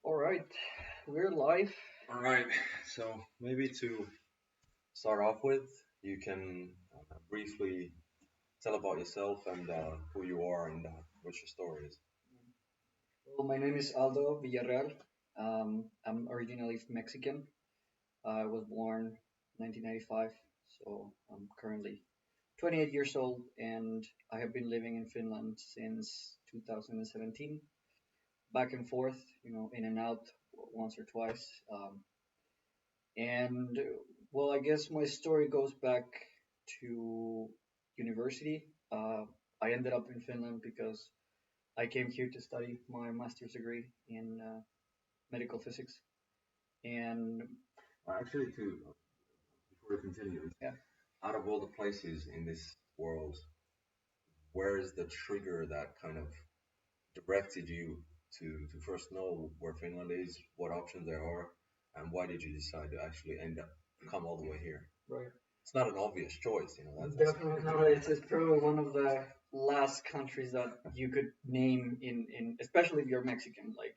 All right, we're live. All right, so maybe to start off with, you can briefly tell about yourself and who you are and what your story is. Well, my name is Aldo Villarreal. I'm originally Mexican. I was born 1995, so I'm currently 28 years old, and I have been living in Finland since 2017, back and forth, in and out once or twice. And well, I guess my story goes back to university. I ended up in Finland because I came here to study my master's degree in medical physics. And Actually, to before we continue, yeah, out of all the places in this world, where is the trigger that kind of directed you to first know where Finland is, what options there are, and why did you decide to actually end up come all the way here? right. It's not an obvious choice, Definitely not. It's probably one of the last countries that you could name in especially if you're Mexican. Like,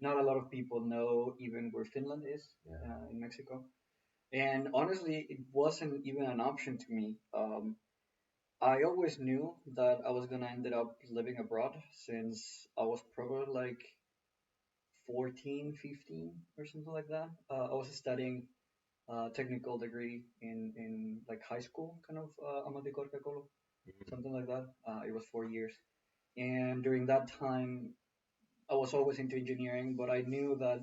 not a lot of people know even where Finland is Yeah. in Mexico. And honestly, it wasn't even an option to me. I always knew that I was gonna end up living abroad since I was probably like 14, 15 or something like that. I was studying technical degree in like high school, kind of Amateur something like that. It was 4 years, and during that time, I was always into engineering, but I knew that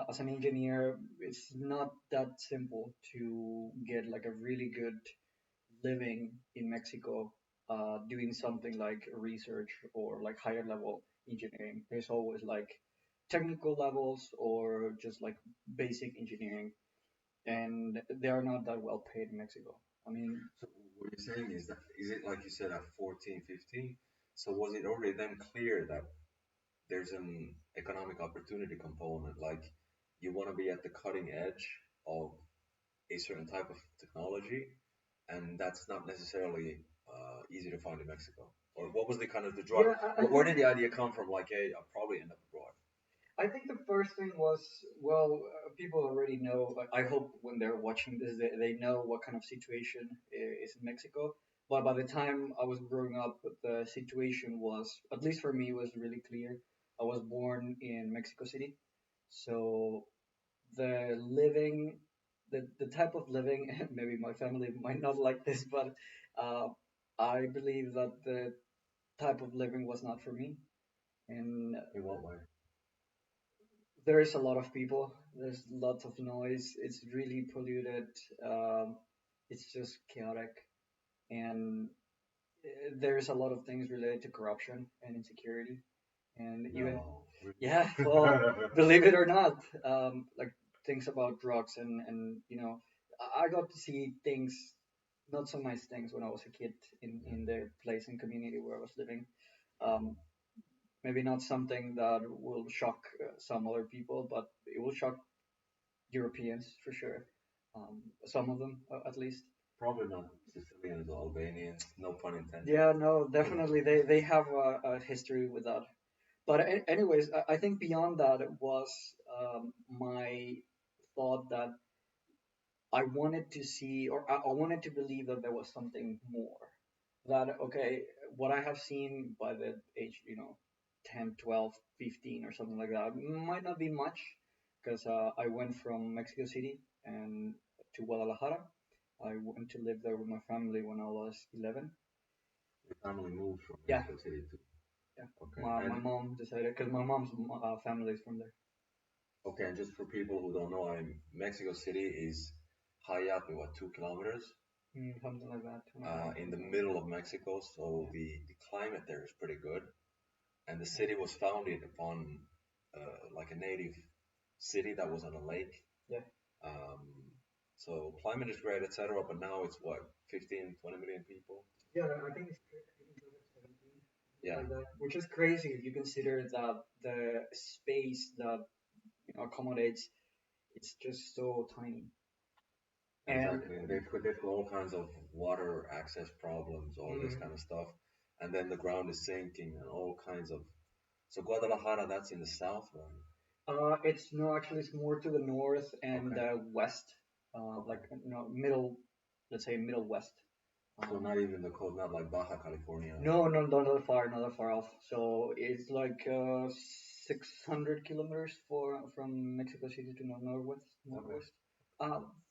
as an engineer, it's not that simple to get like a really good living in Mexico, doing something like research or like higher level engineering. There's always like technical levels or just like basic engineering, and they are not that well paid in Mexico. I mean, So what you're saying is that is it like you said at 14, 15? So was it already then clear that there's an economic opportunity component, like you want to be at the cutting edge of a certain type of technology, and that's not necessarily easy to find in Mexico? Or what was the kind of the drive? yeah, Where did the idea come from? Like, hey, I'll probably end up abroad. I think the first thing was, well, people already know. I hope when they're watching this, they know what kind of situation is in Mexico. But by the time I was growing up, the situation was, at least for me, was really clear. I was born in Mexico City, so the living, the type of living, maybe my family might not like this, but uh, I believe that the type of living was not for me. And In what way? there is a lot of people. There's lots of noise. It's really polluted. It's just chaotic, and there's a lot of things related to corruption and insecurity, and even No, yeah, well, really. believe it or not, like things about drugs and I got to see things, not so nice things when I was a kid in Yeah. the place and community where I was living. Um, Maybe not something that will shock some other people, but it will shock Europeans for sure. Some of them, at least. Probably not Sicilians or Albanians, no pun intended. Yeah, no, definitely they have a history with that. But anyways, I think beyond that was my thought that I wanted to see, or I wanted to believe that there was something more. That okay, what I have seen by the age 10, 12, 15, or something like that might not be much, because I went from Mexico City and to Guadalajara. I went to live there with my family when I was 11. Your family moved from Yeah, Mexico City to. yeah. Okay, My and mom decided, because my mom's family is from there. okay, and just for people who don't know, Mexico City is high up in what 2 kilometers Something like that. 2.5. in the middle of Mexico, so the climate there is pretty good. And the city was founded upon like a native city that was on a lake. Yeah. Um, so climate is great, etc. But now it's what 15, 20 million people. Yeah, I think it's 17, Yeah, like that, which is crazy if you consider that the space that accommodates, it's just so tiny. And exactly. And they've got all kinds of water access problems, all this mm, kind of stuff. And then the ground is sinking and all kinds of. So Guadalajara, that's in the south, right? It's no, actually, it's more to the north and Okay, west, okay. like middle, let's say middle west. So Um, not even the coast, not like Baja California. no, no, no, not that far off. So it's like 600 kilometers from Mexico City to Okay. northwest.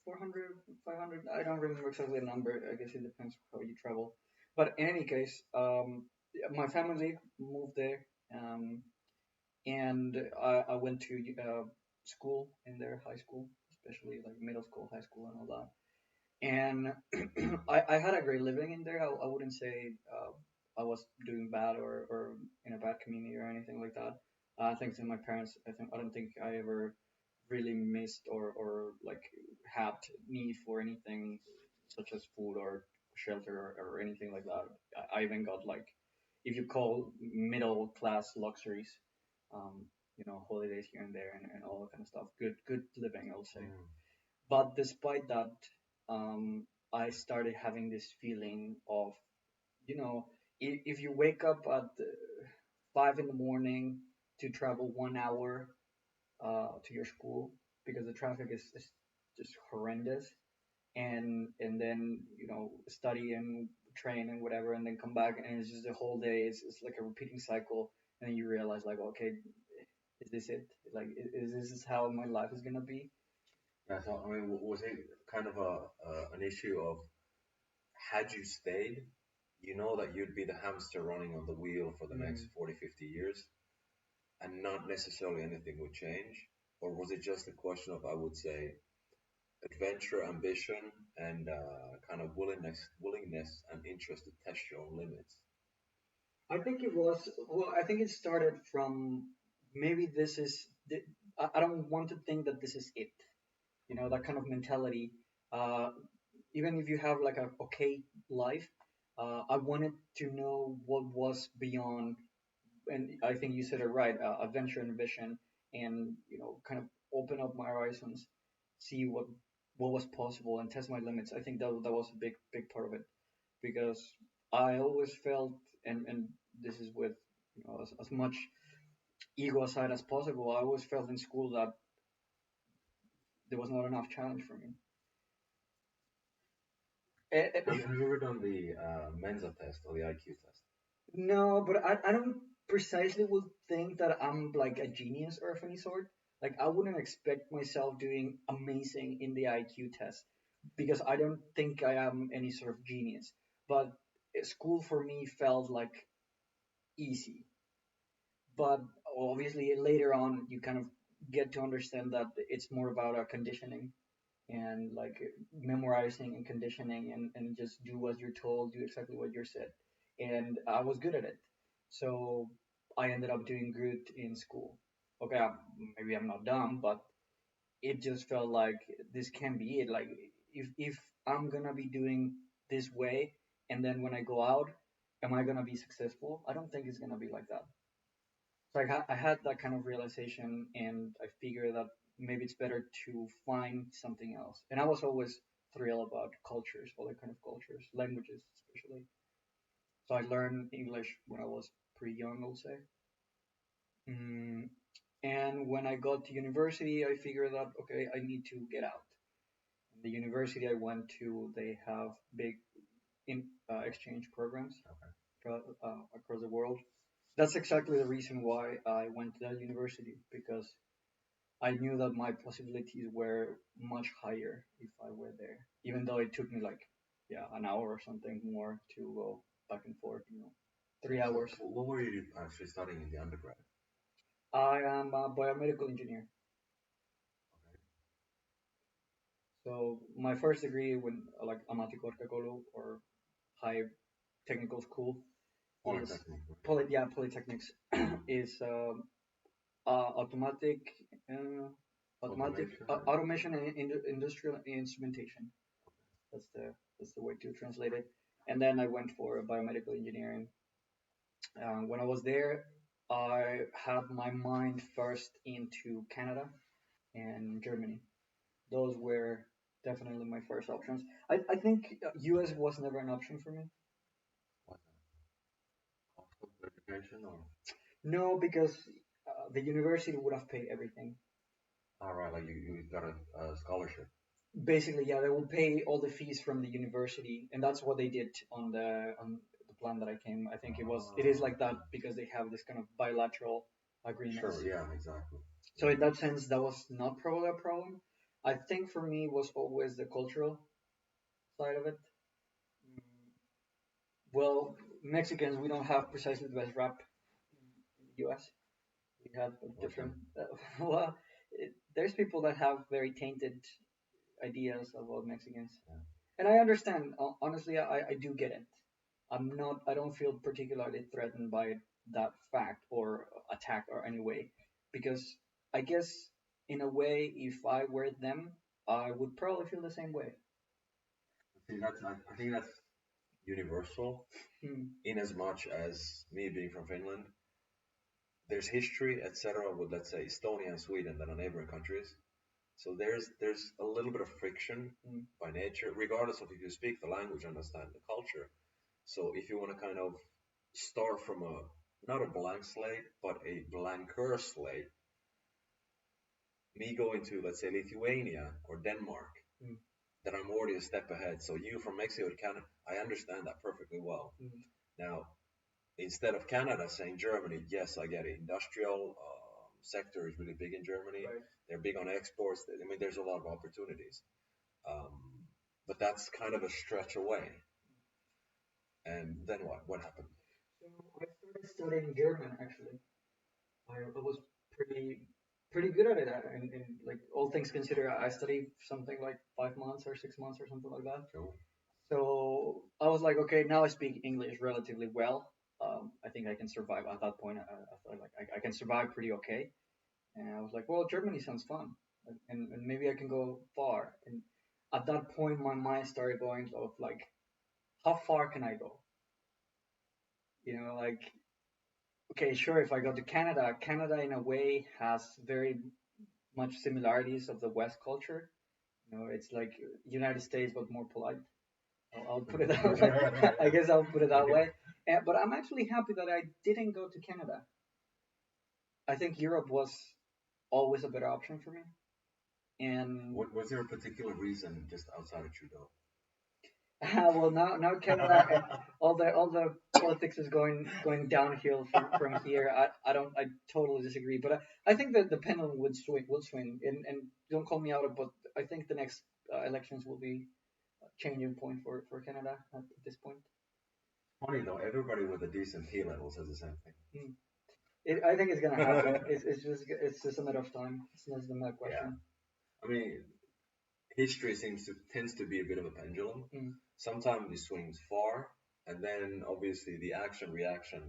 400, 500. I don't remember exactly the number. I guess it depends how you travel. But in any case, my family moved there. Um, and I went to school in their high school, especially like middle school, high school, and all that. And I had a great living in there. I wouldn't say I was doing bad or in a bad community or anything like that. Thanks to my parents, I don't think I ever really missed or like had need for anything such as food or shelter or anything like that. I even got like, if you call middle class luxuries, um, holidays here and there and all that kind of stuff. Good living, I'll say. Mm. But despite that, I started having this feeling of, if you wake up at 5 in the morning to travel 1 hour to your school because the traffic is just horrendous, and then study and train and whatever, and then come back, and it's just the whole day. It's like a repeating cycle, and then you realize like, okay, is this it? Like, is this is how my life is gonna be? Yeah. So I mean, was it kind of an issue of had you stayed, you know that you'd be the hamster running on the wheel for the next Mm. 40, 50 years, and not necessarily anything would change? Or was it just a question of, I would say, adventure, ambition, and kind of willingness and interest to test your own limits? I think it was, well, I think it started from, maybe this is I don't want to think that this is it. Okay. That kind of mentality. Uh, Even if you have like a okay life, I wanted to know what was beyond, and I think you said it right, adventure and vision, and kind of open up my horizons, see what was possible, and test my limits. I think that was a big part of it, because I always felt, and this is with as much ego aside as possible, I always felt in school that there was not enough challenge for me. Have you ever done the Mensa test or the IQ test? No, but I don't precisely would think that I'm like a genius or of any sort. Like, I wouldn't expect myself doing amazing in the IQ test because I don't think I am any sort of genius. But school for me felt like easy. But obviously later on you kind of get to understand that it's more about conditioning and like memorizing and conditioning, and just do as you're told, do exactly what you're said. And I was good at it. So I ended up doing good in school. Okay, maybe I'm not dumb, but it just felt like this can be it. Like, if I'm gonna be doing this way, and then when I go out, am I gonna be successful? I don't think it's gonna be like that. So I had that kind of realization, and I figured that maybe it's better to find something else. And I was always thrilled about cultures, other kind of cultures, languages especially. So I learned English when I was pretty young, I'll say. Mm, and when I got to university, I figured that, okay, I need to get out. And the university I went to, they have big exchange programs Okay. across the world. That's exactly the reason why I went to that university, because I knew that my possibilities were much higher if I were there, even though it took me like, yeah, an hour or something more to go back and forth, three So hours. what were you actually studying in the undergrad? I am a biomedical engineer. So my first degree, when like Amatikor Kakolo, or high technical school, is Polytechnic, right? polytechnics, is automatic, uh, Automation and automation and industrial instrumentation. That's the way to translate it. And then I went for biomedical engineering. When I was there, I had my mind first into Canada and Germany. Those were definitely my first options. I think US was never an option for me. what cost of education or No, because the university would have paid everything. All right, like you got a scholarship. Basically, yeah, they will pay all the fees from the university, and that's what they did on the plan that I came. I think it is Oh, like that because they have this kind of bilateral agreements. sure, yeah, exactly. So Yeah. in that sense, that was not probably a problem. I think for me was always the cultural side of it. Mm, Well, Mexicans, we don't have precisely the best rap in the U.S. We have a What's that? different. Well, there's people that have very tainted ideas about Mexicans, Yeah. and I understand. Honestly, I do get it. I'm not. I don't feel particularly threatened by that fact or attacked or any way, because I guess in a way, if I were them, I would probably feel the same way. See, I think that's universal Hmm. in as much as me being from Finland, there's history, etc., with let's say Estonia and Sweden that are neighboring countries. So there's a little bit of friction Hmm. by nature, regardless of if you speak the language, understand the culture. So if you want to kind of start from a not a blank slate, but a blanker slate, me going to let's say Lithuania or Denmark, Hmm. that I'm already a step ahead. So you from Mexico to Canada, I understand that perfectly well. Hmm. Now, instead of Canada saying Germany, yes, I get it. Industrial sector is really big in Germany. Right. They're big on exports. I mean, there's a lot of opportunities. Um, but that's kind of a stretch away. And then what? What happened? So I started studying German actually. I was pretty good at it, and like all things considered, I studied something like 5 months or 6 months or something like that. Cool. So I was like, okay, now I speak English relatively well. I think I can survive. At that point, I thought like I can survive pretty okay. And I was like, well, Germany sounds fun, and maybe I can go far. And at that point, my mind started going of like, how far can I go? Like, okay, sure, if I go to Canada, Canada in a way has very much similarities of the West culture. It's like United States but more polite. I'll put it that way. I guess I'll put it that Okay. way. But I'm actually happy that I didn't go to Canada. I think Europe was always a better option for me. And Was there a particular reason just outside of Trudeau? well, now Canada, all the politics is going downhill from here. I totally disagree, but I think that the pendulum would swing, and don't call me out, but I think the next elections will be a changing point for Canada at this point. Funny though, everybody with a decent T level says the same Hmm. I think it's gonna thing. happen. It's just a matter of time. It's just a matter of Yeah. question. I mean, history tends to be a bit of a pendulum. Mm, Sometimes it swings far, and then obviously the action reaction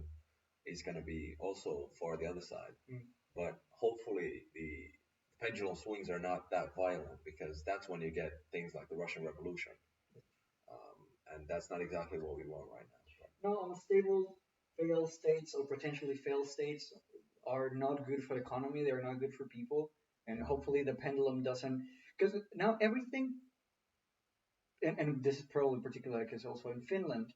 is going to be also for the other side. mm. But hopefully the pendulum swings are not that violent because that's when you get things like the Russian Revolution, and that's not exactly what we want right now. No, unstable failed states or potentially failed states are not good for the economy. They're not good for people, and Yeah, hopefully the pendulum doesn't. Because now everything, and this is probably particular because also in Finland,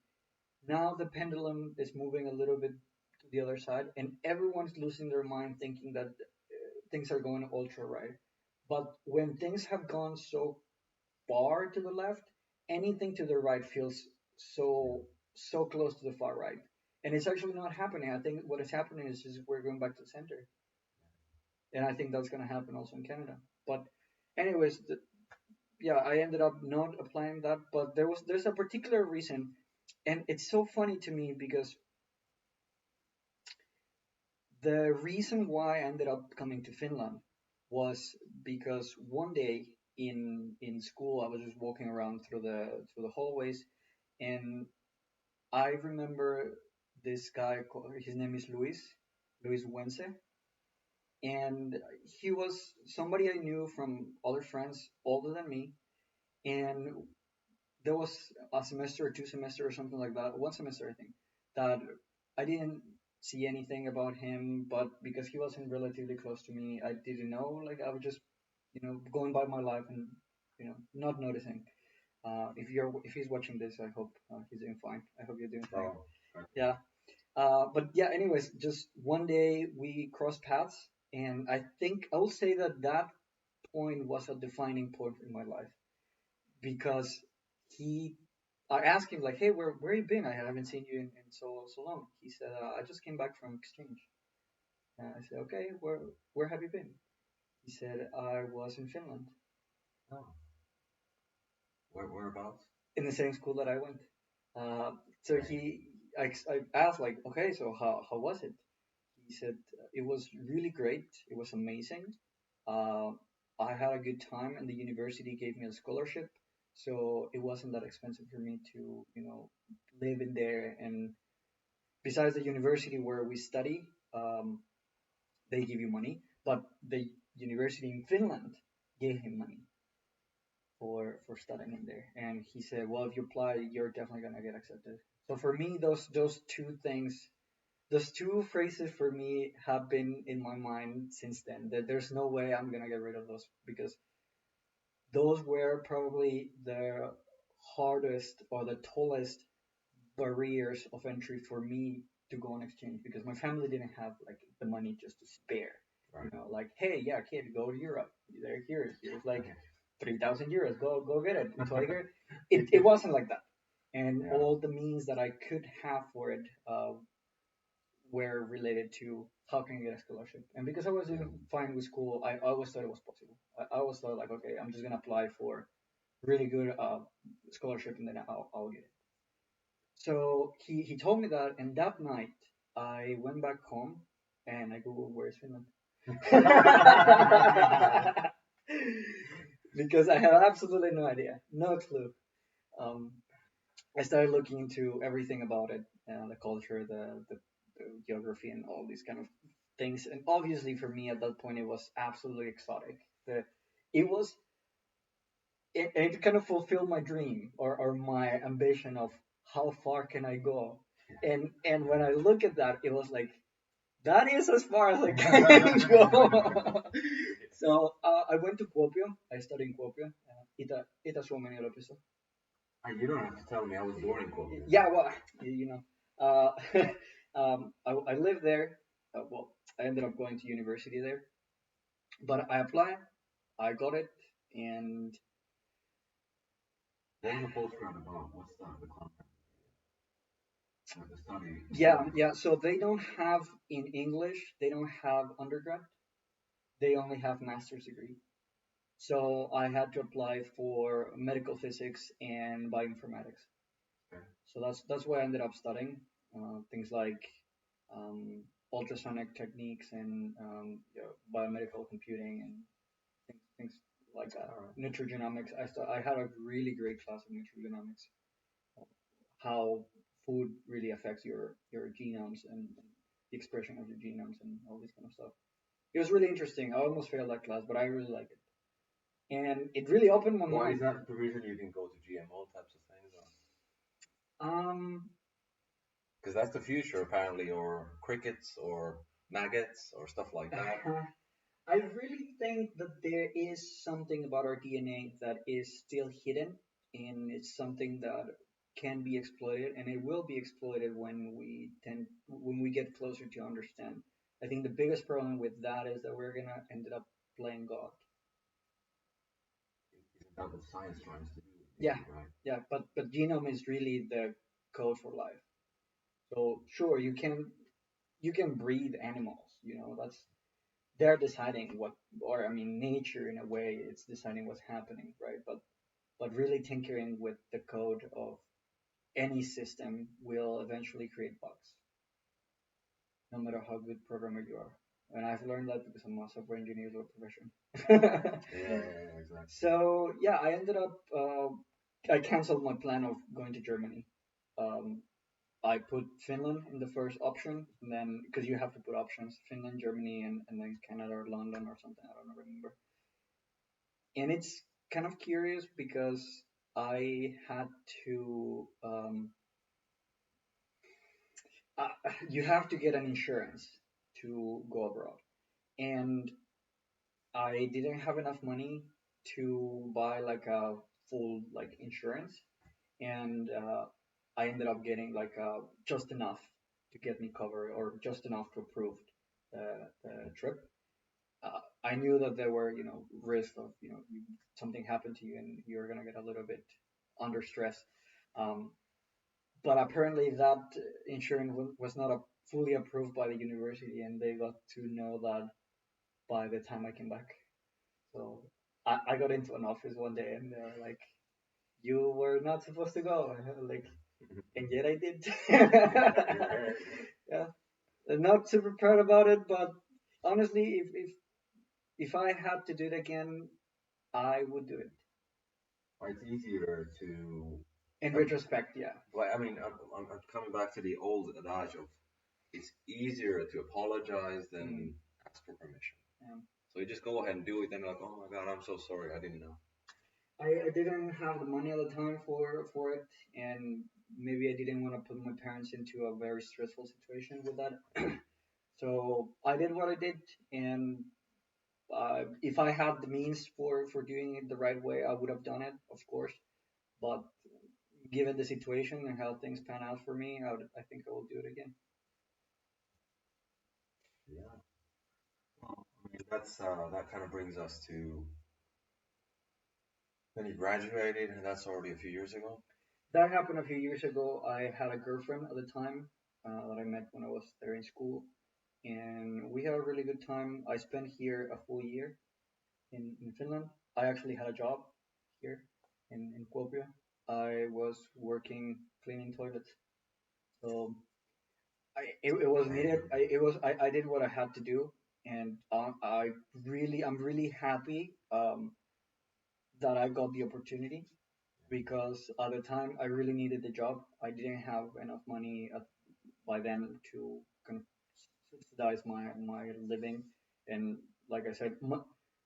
now the pendulum is moving a little bit to the other side, and everyone's losing their mind thinking that things are going ultra right. But when things have gone so far to the left, anything to the right feels yeah. so close to the far right, and it's actually not happening. I think what is happening is just we're going back to the center, and I think that's going to happen also in Canada. But anyways, yeah, I ended up not applying that, but there's a particular reason, and it's so funny to me because the reason why I ended up coming to Finland was because one day in school I was just walking around through the hallways, and I remember this guy. His name is Luis Wense, and he was somebody I knew from other friends older than me. And there was a semester or 2 semesters or something like that, 1 semester I think, that I didn't see anything about him, but because he wasn't relatively close to me, I didn't know. Like I was just going by my life and not noticing. If he's watching this, I hope he's doing fine. I hope you're doing fine. Oh, okay. Yeah. But yeah, anyways, just one day we crossed paths, And I think I will say that that point was a defining point in my life because he, I asked him like, hey, where you been? I haven't seen you in so long. He said, I just came back from exchange. And I said, okay, where have you been? He said, I was in Finland, Oh, whereabouts? in the same school that I went. Uh, so Okay. he, I asked like, okay, so how was it? He said it was really great. It was amazing. Uh, I had a good time, and the university gave me a scholarship, so it wasn't that expensive for me to, live in there. And besides the university where we study, they give you money, but the university in Finland gave him money for studying in there. And he said, well, if you apply, you're definitely gonna get accepted. So for me, those two things, those two phrases for me have been in my mind since then. That there's no way I'm gonna get rid of those because those were probably the hardest or the tallest barriers of entry for me to go on exchange because my family didn't have like the money just to spare. Right. Like, hey, yeah, kid, go to Europe. Here's like 3,000 euros. Go get it. Tiger. It wasn't like that, and Yeah. all the means that I could have for it were related to how can I get a scholarship. And because I was Yeah. doing fine with school, I always thought it was possible. I always thought like, okay, I'm just gonna apply for really good scholarship and then I'll get it. So he told me that, and that night I went back home and I googled where's Finland because I had absolutely no idea, no clue. Um, I started looking into everything about it, the culture, the geography, and all these kind of things. And obviously, for me at that point, it was absolutely exotic. It was it kind of fulfilled my dream or my ambition of how far can I go. And when I look at that, it was like that is as far as I can go. So I went to Kuopio. I studied in Kuopio. Itä Suomen yliopisto. You don't have to tell me. I was born in Colombia. Yeah, well, you know, I lived there. Well, I ended up going to university there, but I applied, I got it, and What was the postgrad about? What's the content of the study? yeah, yeah. So they don't have in English. They don't have undergrad. They only have master's degree. So I had to apply for medical physics and bioinformatics. Okay. So that's why I ended up studying things like um, ultrasonic techniques and biomedical computing and things like that. All right. Nutrigenomics. I had a really great class of nutrigenomics, how food really affects your genomes and the expression of your genomes and all this kind of stuff. It was really interesting. I almost failed that class, but I really liked it, and it really opened my Why is mind. that the reason you didn't go to GMO types of things? Um, Because that's the future, apparently, or crickets, or maggots, or stuff like that. I really think that there is something about our DNA that is still hidden, and it's something that can be exploited, and it will be exploited when we get closer to understand. I think the biggest problem with that is that we're gonna end up playing God. Isn't that what science tries to do? Yeah, Right? yeah, but genome is really the code for life. So sure, you can breed animals. That's they're deciding what, or I mean, nature in a way, it's deciding what's happening, right? But really tinkering with the code of any system will eventually create bugs, no matter how good programmer you are. And I've learned that because I'm a software engineer by profession. Yeah, exactly. So yeah, I ended up I canceled my plan of going to Germany. Um, I put Finland in the first option, and then because you have to put options, Finland, Germany, and then Canada or London or something. I don't remember. And it's kind of curious because I had to. Uh, you have to get an insurance to go abroad, and I didn't have enough money to buy like a full like insurance, and I ended up getting like just enough to get me covered or just enough to approve the trip. I knew that there were, risks of, something happened to you and you're gonna get a little bit under stress. Um, but apparently that insurance was not fully approved by the university, and they got to know that by the time I came back. So I got into an office one day, and they're like, "You were not supposed to go." And I'm like, and yet I did. Yeah, I'm not super proud about it, but honestly, if I had to do it again, I would do it. It's easier to, In um, retrospect, yeah. like, I mean, I'm coming back to the old adage of it's easier to apologize Mm, than ask for permission. yeah. So you just go ahead and do it, and like, oh my God, I'm so sorry, I didn't know. I didn't have the money at the time for it, and maybe I didn't want to put my parents into a very stressful situation with that. So I did what I did, and if I had the means for doing it the right way, I would have done it, of course. But given the situation and how things pan out for me, I think I will do it again. Yeah. Well, I mean, that kind of brings us to when you graduated, and that's already a few years ago. That happened a few years ago. I had a girlfriend at the time that I met when I was there in school, and we had a really good time. I spent here a full year in Finland. I actually had a job here in Kuopio. I was working cleaning toilets, so it was needed. Damn. I did what I had to do, and I'm really happy that I got the opportunity because at the time I really needed the job. I didn't have enough money by then to kind of subsidize my living, and like I said,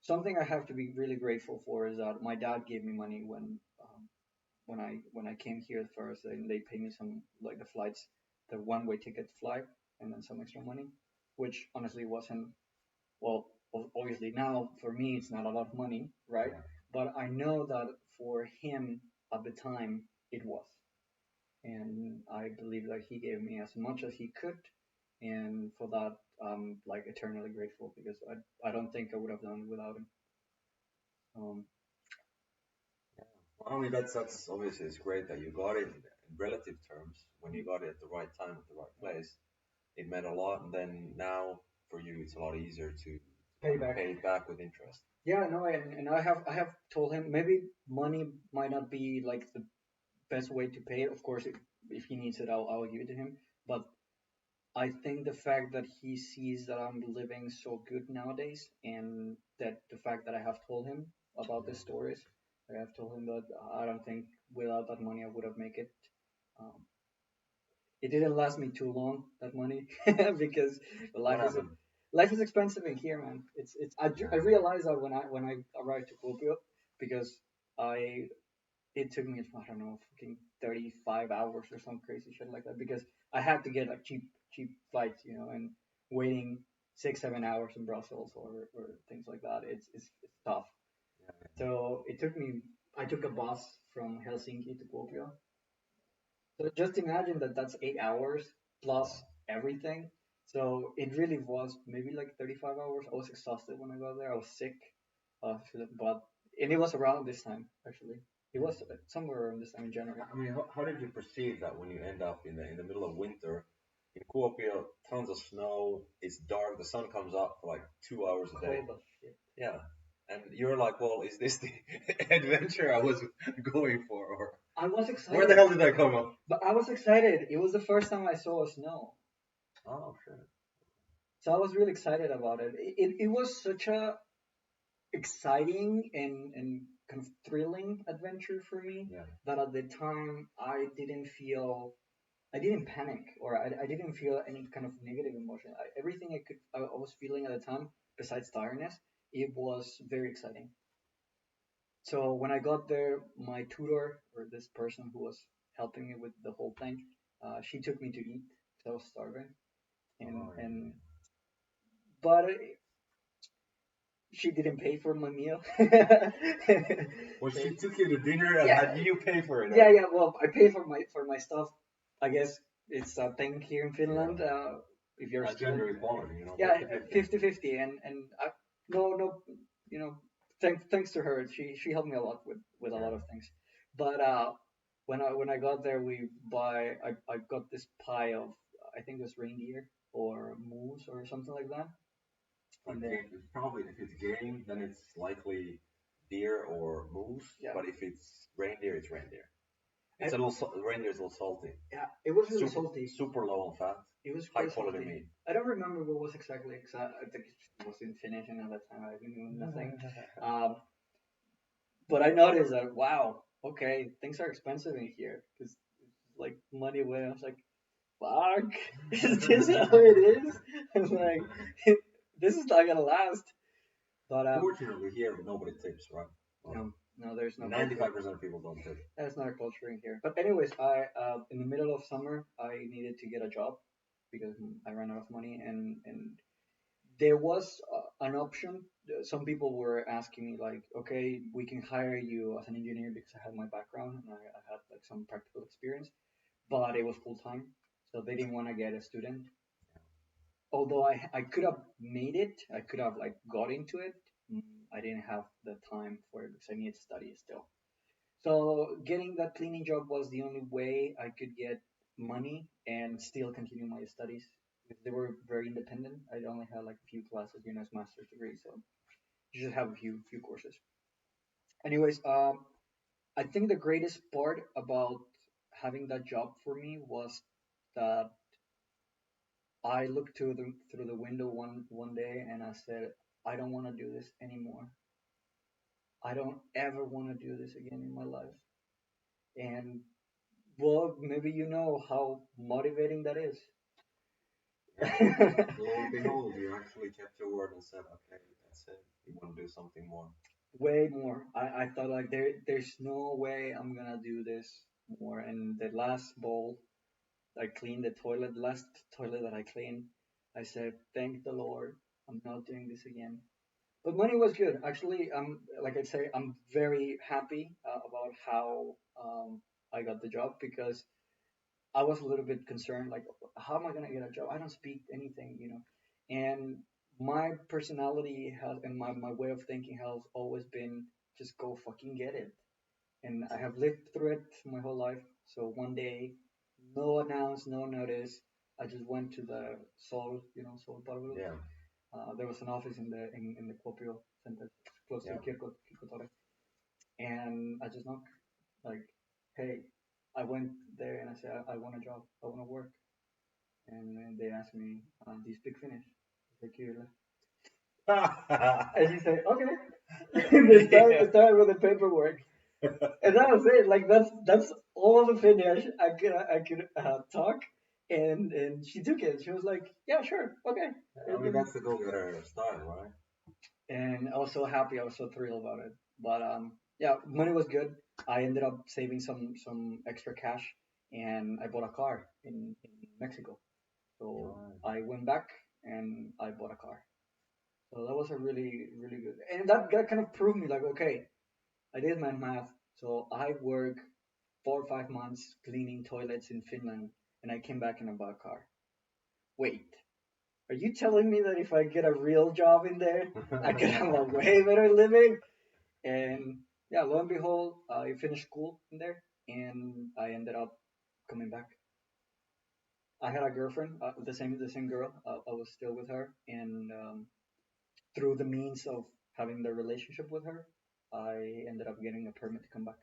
something I have to be really grateful for is that my dad gave me money when I came here first, and they paid me some like the flights, the one-way ticket to fly, and then some extra money, which honestly wasn't well. Obviously now for me it's not a lot of money, right? Yeah. But I know that for him at the time it was, and I believe that he gave me as much as he could, and for that I'm like eternally grateful because I don't think I would have done it without him. Um, Well, I mean, that's obviously it's great that you got it in relative terms. When you got it at the right time at the right place, it meant a lot. And then now for you, it's a lot easier to kind of Payback. pay it back with interest. Yeah, no, and I have told him maybe money might not be like the best way to pay it. Of course, if he needs it, I'll give it to him. But I think the fact that he sees that I'm living so good nowadays, and that the fact that I have told him about the Yeah. stories, I have told him that I don't think without that money I would have made it. Um, it didn't last me too long, that money, because What life is happened? life is expensive in here, man. I Yeah. realized that when I arrived to Kuopio, because I it took me I don't know fucking 35 hours or some crazy shit like that because I had to get a cheap flights, and waiting 6 7 hours in Brussels or things like that. It's tough. Yeah. So it took me. I took a bus from Helsinki to Kuopio. So just imagine that that's 8 hours plus Wow. everything. So it really was maybe like 35 hours. I was exhausted when I got there. I was sick, but and it was around this time actually. It was somewhere around this time in January. I mean, how did you perceive that when you end up in the middle of winter in Kuopio, tons of snow, it's dark, the sun comes up for like 2 hours a day. Cold as shit. Yeah. And you're like, well, is this the adventure I was going for, or I was where the excited, hell did that come up? but I was excited. It was the first time I saw snow, Oh, shit. so I was really excited about it. It was such a exciting and kind of thrilling adventure for me Yeah. that at the time I didn't panic or I didn't feel any kind of negative emotion. Everything I was feeling at the time, besides tiredness, it was very exciting. So when I got there, my tutor or this person who was helping me with the whole thing, she took me to eat because I was starving, and Oh, and yeah. but she didn't pay for my meal. Well, she took you to dinner and Yeah, had you pay for it, yeah, right? yeah. Well, I pay for my stuff. I guess it's a thing here in Yeah. Finland. If you're a student, Gender equality, yeah, 50-50. 50-50, and no, no, you know, thanks to her, she helped me a lot with a Yeah. lot of things. But when I got there, I got this pie of, I think it was reindeer or moose or something like that in Like there. probably if it's game, then it's likely deer or moose. Yeah, But if it's reindeer, it's reindeer. I, It's a little reindeer is a little salty. yeah, it was really Super salty. super low on fat. It was High quite quality salty. meat. I don't remember what was exactly exact. I think it was in Finnish, and at that time I knew nothing. Um, but I noticed that, wow, okay, things are expensive in here because like money away. I was like, fuck, is this how it is? I was like, this is not gonna last. But Fortunately, here nobody tips, right? Well, no, no, there's no culture. 95% of people don't tip. That's not a culture in here. But anyways, I in the middle of summer I needed to get a job because I ran out of money, and there was an option. Some people were asking me like, okay, we can hire you as an engineer because I had my background and I had like some practical experience, but it was full time, so they didn't want to get a student. Although I could have made it, I could have like got into it. mm, I didn't have the time for it because I needed to study still. So getting that cleaning job was the only way I could get money and still continue my studies. They were very independent. I only had like a few classes, as master's degree, so you just have a few courses. Anyways, I think the greatest part about having that job for me was that I looked through the window one day and I said, I don't want to do this anymore. I don't ever want to do this again in my life. And well, maybe you know how motivating that is. Yeah. Lo and behold, you actually kept your word and said, okay, that's it. You want to do something more. Way more. I thought like there's no way I'm gonna do this more. And the last bowl I cleaned, the toilet, last toilet that I cleaned, I said, thank the Lord, I'm not doing this again. But money was good. Actually, like I say, I'm very happy about how I got the job because I was a little bit concerned, like, how am I gonna get a job? I don't speak anything. And my personality has, and my way of thinking has always been just go fucking get it. And I have lived through it my whole life. So one day, no announce, no notice, I just went to the Sol Parvulus. Yeah. There was an office in the Kuopio center, close to Yeah. the Kirko Torre. And I just knocked, like, hey, I went there and I said, I want a job, I want to work. And then they asked me, do you speak Finnish? I said, "Kyllä." And she said, okay. And they started with the paperwork. And that was it. Like that's all the Finnish I could talk. And she took it. She was like, yeah, sure, okay. I mean, that's the go-getter style, right? And I was so happy. I was so thrilled about it. But yeah, money was good. I ended up saving some extra cash, and I bought a car in Mexico. So Right. I went back and I bought a car. So that was a really really good, and that kind of proved me like, okay, I did my math. So I work 4 or 5 months cleaning toilets in Finland, and I came back and I bought a car. Wait, are you telling me that if I get a real job in there, I could have a way better living? And yeah, lo and behold, I finished school in there, and I ended up coming back. I had a girlfriend, the same girl. I was still with her, and through the means of having the relationship with her, I ended up getting a permit to come back.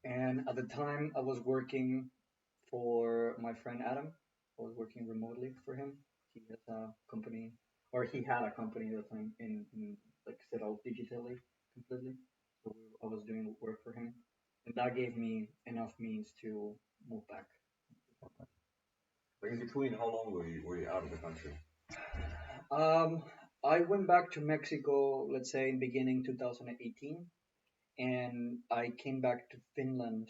And at the time, I was working for my friend Adam. I was working remotely for him. He has a company, or he had a company at the time in like set out digitally completely. So I was doing work for him, and that gave me enough means to move back. But in between, how long were you out of the country? Um, I went back to Mexico, let's say in beginning 2018, and I came back to Finland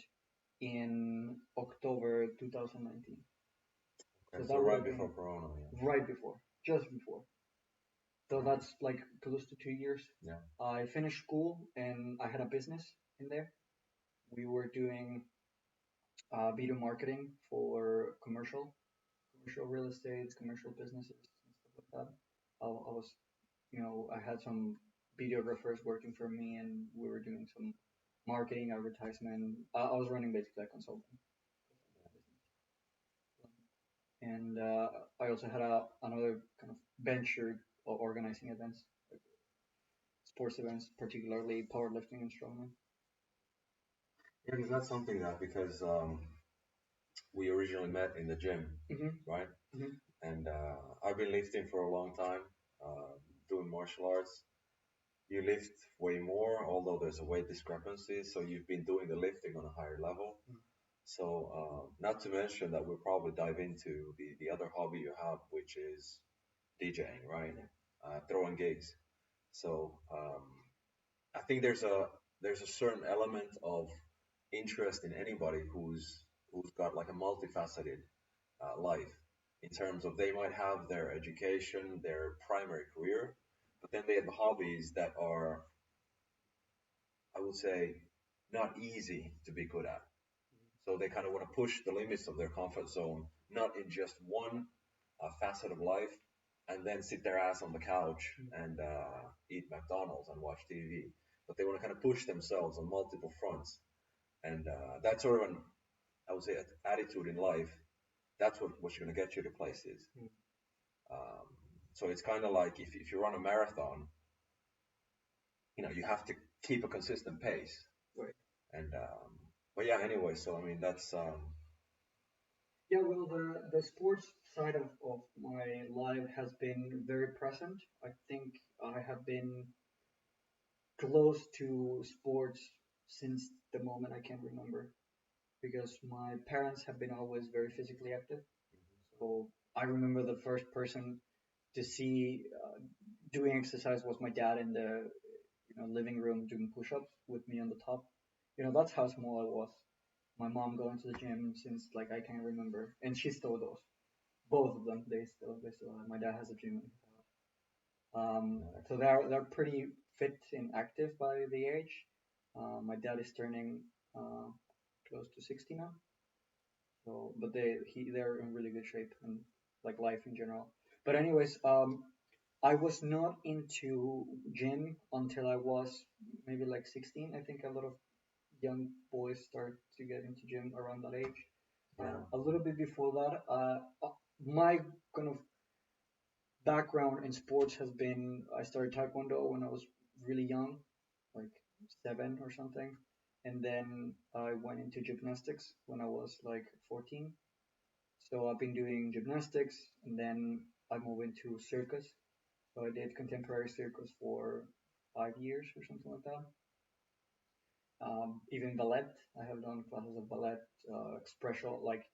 in October 2019. Okay, So so that would right have before been Corona, right before, just before. So yeah. that's like close to 2 years. Yeah. I finished school and I had a business in there. We were doing video marketing for commercial real estate, commercial businesses, and stuff like that. I was, I had some videographers working for me, and we were doing some marketing, advertisement. I was running basically a consulting, and I also had another kind of venture of organizing events, like sports events, particularly powerlifting and strongman. Yeah, because that's something that because we originally met in the gym, Hmm. right? Hmm. And I've been lifting for a long time, uh, doing martial arts. You lift way more, although there's a weight discrepancy. So you've been doing the lifting on a higher level. So not to mention that we'll probably dive into the other hobby you have, which is DJing, right? Throwing gigs. So I think there's a certain element of interest in anybody who's got like a multifaceted life in terms of they might have their education, their primary career, but then they have hobbies that are, I would say, not easy to be good at. So they kind of want to push the limits of their comfort zone, not in just one facet of life, and then sit their ass on the couch and eat McDonald's and watch TV. But they want to kind of push themselves on multiple fronts, and that's sort of an, I would say, attitude in life. That's what's going to get you to places. Mm. Um, so it's kind of like if you run a marathon, you have to keep a consistent pace. Right. And but yeah, anyway, so I mean that's Yeah, well, the sports side of my life has been very present. I think I have been close to sports since the moment I can remember because my parents have been always very physically active. So I remember the first person to see doing exercise was my dad in the living room doing push-ups with me on the top. That's how small I was. My mom going to the gym since like I can remember, and she still does. Both of them, they still have. My dad has a gym in his house. So they're pretty fit and active by the age. My dad is turning uh, close to 60 now. So, but they're in really good shape and like life in general. But anyways, I was not into gym until I was maybe like 16. I think a lot of young boys start to get into gym around that age. yeah. A little bit before that, my kind of background in sports has been I started taekwondo when I was really young, like 7 or something, and then I went into gymnastics when I was like 14. So I've been doing gymnastics, and then I moved into circus. So I did contemporary circus for 5 years or something like that. Even ballet, I have done classes of ballet, expression, like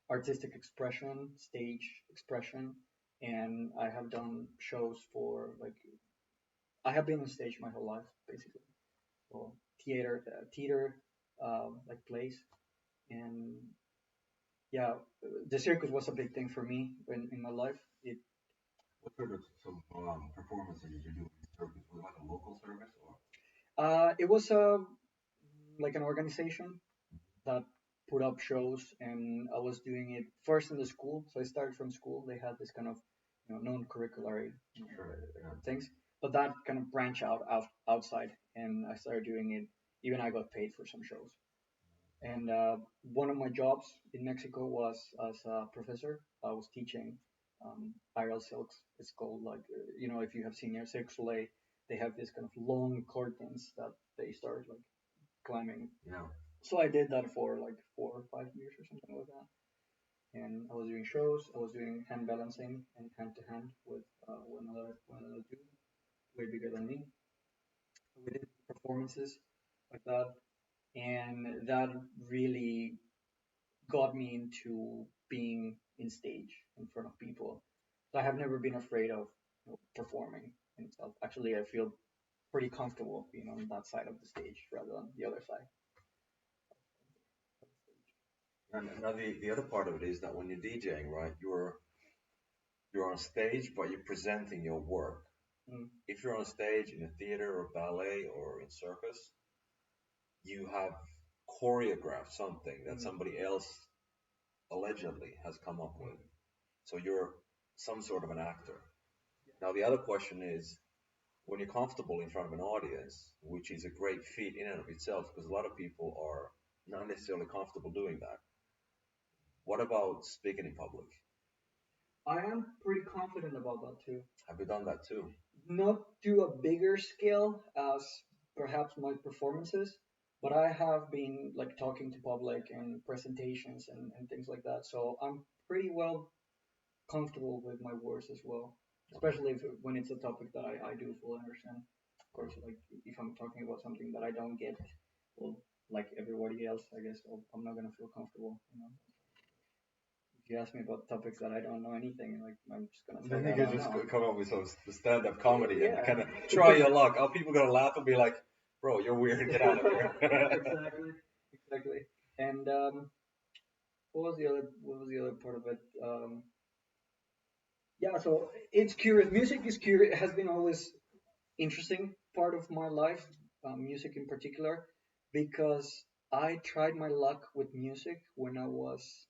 artistic expression, stage expression, and I have done shows for like I have been on stage my whole life basically. So theater, like plays, and yeah, the circus was a big thing for me in my life. What sort of some performances did you do in circus? Was it like a local service or? It was like an organization that put up shows, and I was doing it first in the school. So I started from school. They had this kind of non-curricular Sure. Yeah. things, but that kind of branched outside, and I started doing it. Even I got paid for some shows. And one of my jobs in Mexico was as a professor. I was teaching aerial silks. It's called like if you have seen your Cirque du Soleil, they have this kind of long curtains that they start like climbing. Yeah. So I did that for like 4 or 5 years or something like that. And I was doing shows. I was doing hand balancing and hand to hand with one other dude, way bigger than me. We did performances like that, and that really got me into being in stage in front of people. So I have never been afraid of performing in itself. Actually, I feel pretty comfortable being on that side of the stage rather than the other side. And now the other part of it is that when you're DJing, right, you're on stage, but you're presenting your work. Mm. If you're on stage in a theater or ballet or in circus, you have choreographed something that Mm. somebody else allegedly has come up with. So you're some sort of an actor. Now, the other question is when you're comfortable in front of an audience, which is a great feat in and of itself, because a lot of people are not necessarily comfortable doing that. What about speaking in public? I am pretty confident about that too. Have you done that too? Not to a bigger scale as perhaps my performances, but I have been like talking to public and presentations and things like that. So I'm pretty well comfortable with my words as well, Okay. especially when it's a topic that I do fully understand. Of course, like if I'm talking about something that I don't get, well, like everybody else, I guess I'm not gonna feel comfortable. If you ask me about topics that I don't know anything, like I'm just gonna say Then you I can don't just know. come up with some stand-up comedy and Yeah, kind of try your luck. Are people gonna laugh and be like, "Bro, you're weird. Get out of here." exactly, exactly. And what was the other part of it? Yeah, so it's curious. Music is curious. Has been always interesting part of my life, music in particular, because I tried my luck with music when I was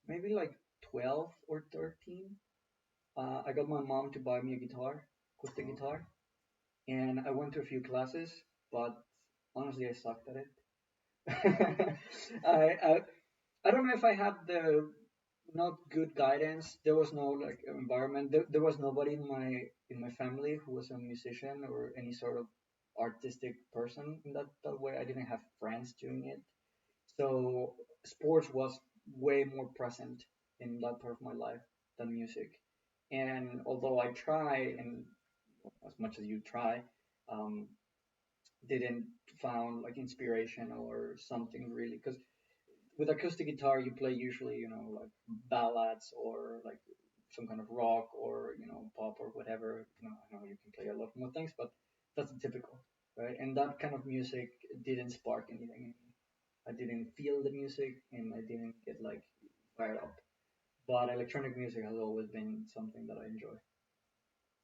maybe like 12 or 13. I got my mom to buy me a guitar, acoustic Okay. guitar, and I went to a few classes, but honestly, I sucked at it. I I don't know if I had the not good guidance. There was no like environment. There was nobody in my family who was a musician or any sort of artistic person in that way. I didn't have friends doing it. So sports was way more present in that part of my life than music. And although I try and as much as you try, um, didn't found like inspiration or something really because with acoustic guitar you play usually like ballads or like some kind of rock or pop or whatever. I know you can play a lot more things, but that's typical, right? And that kind of music didn't spark anything in me. I didn't feel the music and I didn't get like fired up. But electronic music has always been something that I enjoy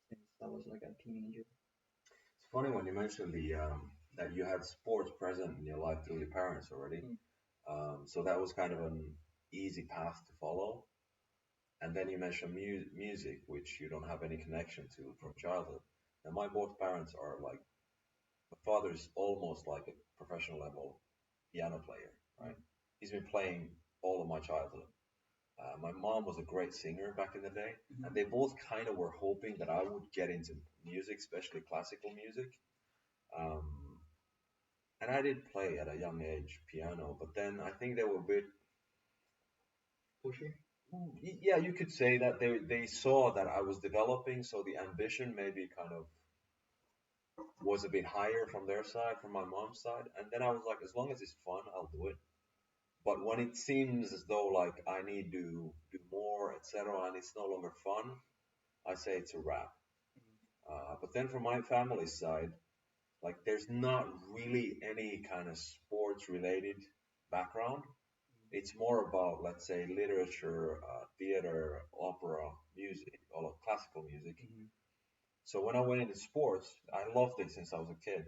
since I was like a teenager. It's funny when you mentioned the that you had sports present in your life through your parents already. Mm. So that was kind of an easy path to follow. And then you mentioned music, which you don't have any connection to from childhood. Now, my both parents are like, my father's almost like a professional level piano player, right? He's been playing all of my childhood. My mom was a great singer back in the day, and they Mhm. both kind of were hoping that I would get into music, especially classical music. Um, and I did play at a young age piano, but then I think they were a bit, Pushy. yeah, you could say that they saw that I was developing, so the ambition maybe kind of was a bit higher from their side, from my mom's side. And then I was like, as long as it's fun, I'll do it. But when it seems as though like I need to do more, etc., and it's no longer fun, I say it's a wrap. But then from my family side, like there's not really any kind of sports related background. It's more about, let's say, literature, theater, opera, music, all of classical music. Mhm. So when I went into sports, I loved it since I was a kid.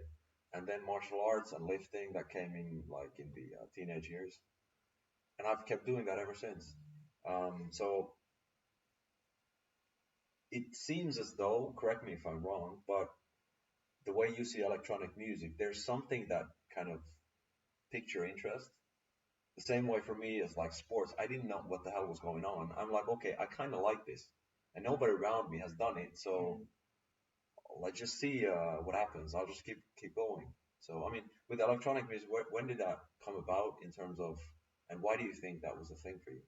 And then martial arts and lifting that came in like in the teenage years, and I've kept doing that ever since. So it seems as though, correct me if I'm wrong, but the way you see electronic music, there's something that kind of piqued your interest. The same way for me as like sports, I didn't know what the hell was going on. I'm like, okay, I kind of like this, and nobody around me has done it, so Mhm. let's just see what happens. I'll just keep going. So I mean, with electronic music, when did that come about in terms of, and why do you think that was a thing for you?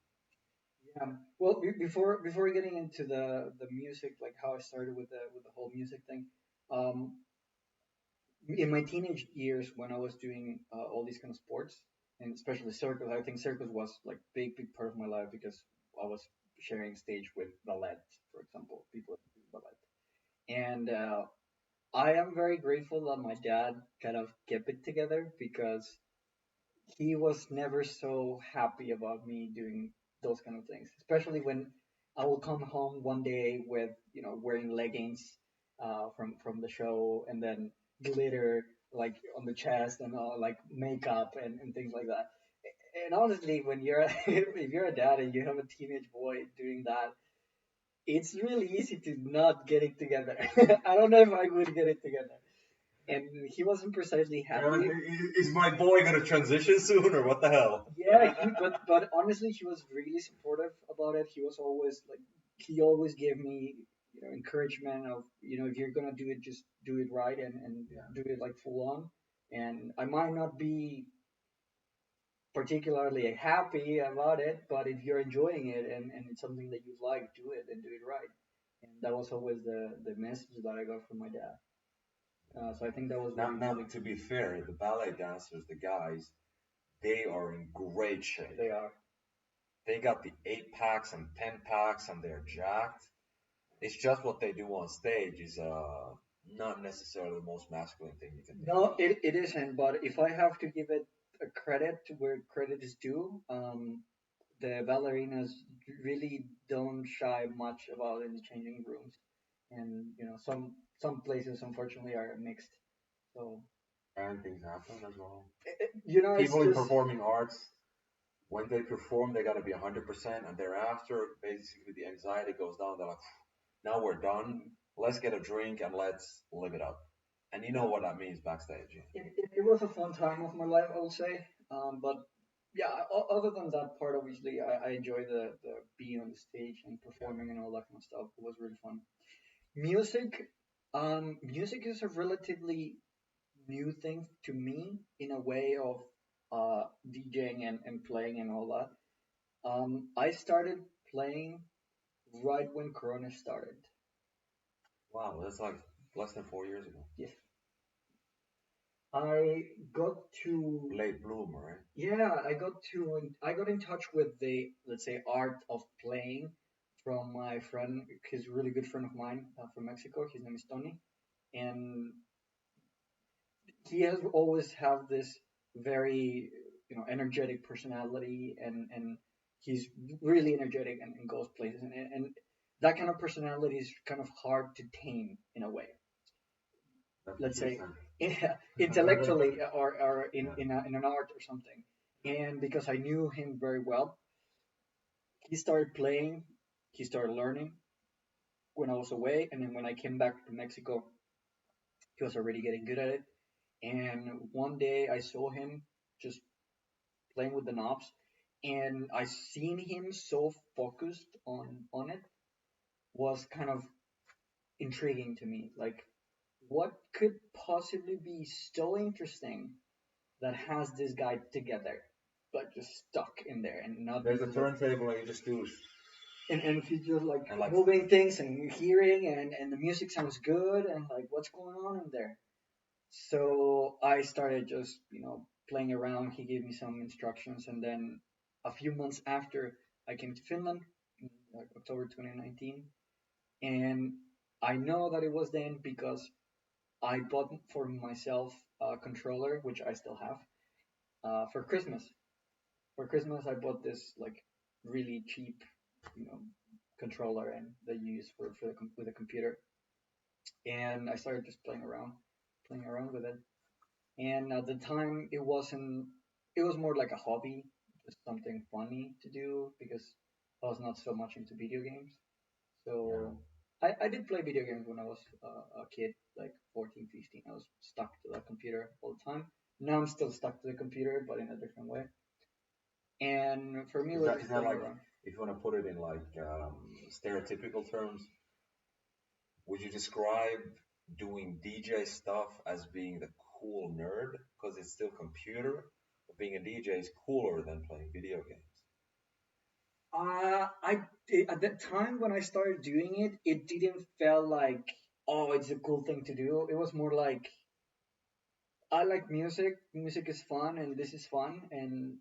Yeah. Well, before getting into the music, like how I started with the whole music thing, um, in my teenage years when I was doing all these kind of sports and especially circus, I think circus was like big part of my life because I was sharing stage with ballet, for example, people that do ballet, and I am very grateful that my dad kind of kept it together because he was never so happy about me doing those kind of things, especially when I will come home one day with wearing leggings from the show and then glitter like on the chest and like makeup and things like that. And honestly, when you're if you're a dad and you have a teenage boy doing that, it's really easy to not get it together. I don't know if I would get it together. And he wasn't precisely happy. Is my boy gonna transition soon, or what the hell? Yeah, but honestly, he was really supportive about it. He was always like, he always gave me, encouragement of, if you're gonna do it, just do it right, and Yeah. do it like full on. And I might not be particularly happy about it, but if you're enjoying it, and it's something that you like, do it and do it right. And that was always the message that I got from my dad. So I think that was Now, really, now, really to good. be fair, the ballet dancers, the guys, they are in great shape. They are. They got the 8 packs and 10 packs, and they're jacked. It's just what they do on stage is not necessarily the most masculine thing you can think No, it isn't. But if I have to give it a credit to where credit is due, the ballerinas really don't shy much about in the changing rooms, and some places unfortunately are mixed. So of. And things happen as well. it's People in just. performing arts, when they perform, they got to be 100%, and thereafter, basically, the anxiety goes down. They're like, now we're done. Let's get a drink and let's live it up. And you know what that means backstage. Yeah. It was a fun time of my life, I would say. But yeah, other than that part, obviously, I enjoy the being on the stage and performing and all that kind of stuff. It was really fun. Music, music is a relatively new thing to me in a way of DJing and playing and all that. I started playing right when Corona started. Wow, that's like less than 4 years ago. Yes, I got to. Late bloomer, right? Yeah, I got in touch with the, let's say, art of playing from my friend. He's a really good friend of mine from Mexico. His name is Tony, and he has always have this very, energetic personality, and he's really energetic and goes places, and that kind of personality is kind of hard to tame in a way. That's what Let's she say, said. intellectually, or Yeah. in an art or something. And because I knew him very well, he started playing, he started learning when I was away, and then when I came back to Mexico, he was already getting good at it. And one day I saw him just playing with the knobs, and I seen him so focused on it, was kind of intriguing to me. Like, what could possibly be so interesting that has this guy together, but just stuck in there and not There's a even like. turntable and you just do, And he's just like and like, moving things and hearing, and the music sounds good, and like, what's going on in there. So I started just, playing around. He gave me some instructions, and then a few months after, I came to Finland in like October 2019, and I know that it was then because I bought for myself a controller, which I still have, for Christmas. For Christmas, I bought this like really cheap, you know, controller, and that you use with a computer. And I started just playing around with it. And at the time, it wasn't. It was more like a hobby, just something funny to do because I was not so much into video games. yeah. So I did play video games when I was a kid, like 14, 15. I was stuck to the computer all the time. Now I'm still stuck to the computer, but in a different way. And for me, it Is was that just is that playing like, around. if you want to put it in like stereotypical terms, would you describe doing DJ stuff as being the cool nerd because it's still computer, but being a DJ is cooler than playing video games? At that time when I started doing it, it didn't feel like, oh, it's a cool thing to do. It was more like, I like music. Music is fun, and this is fun, and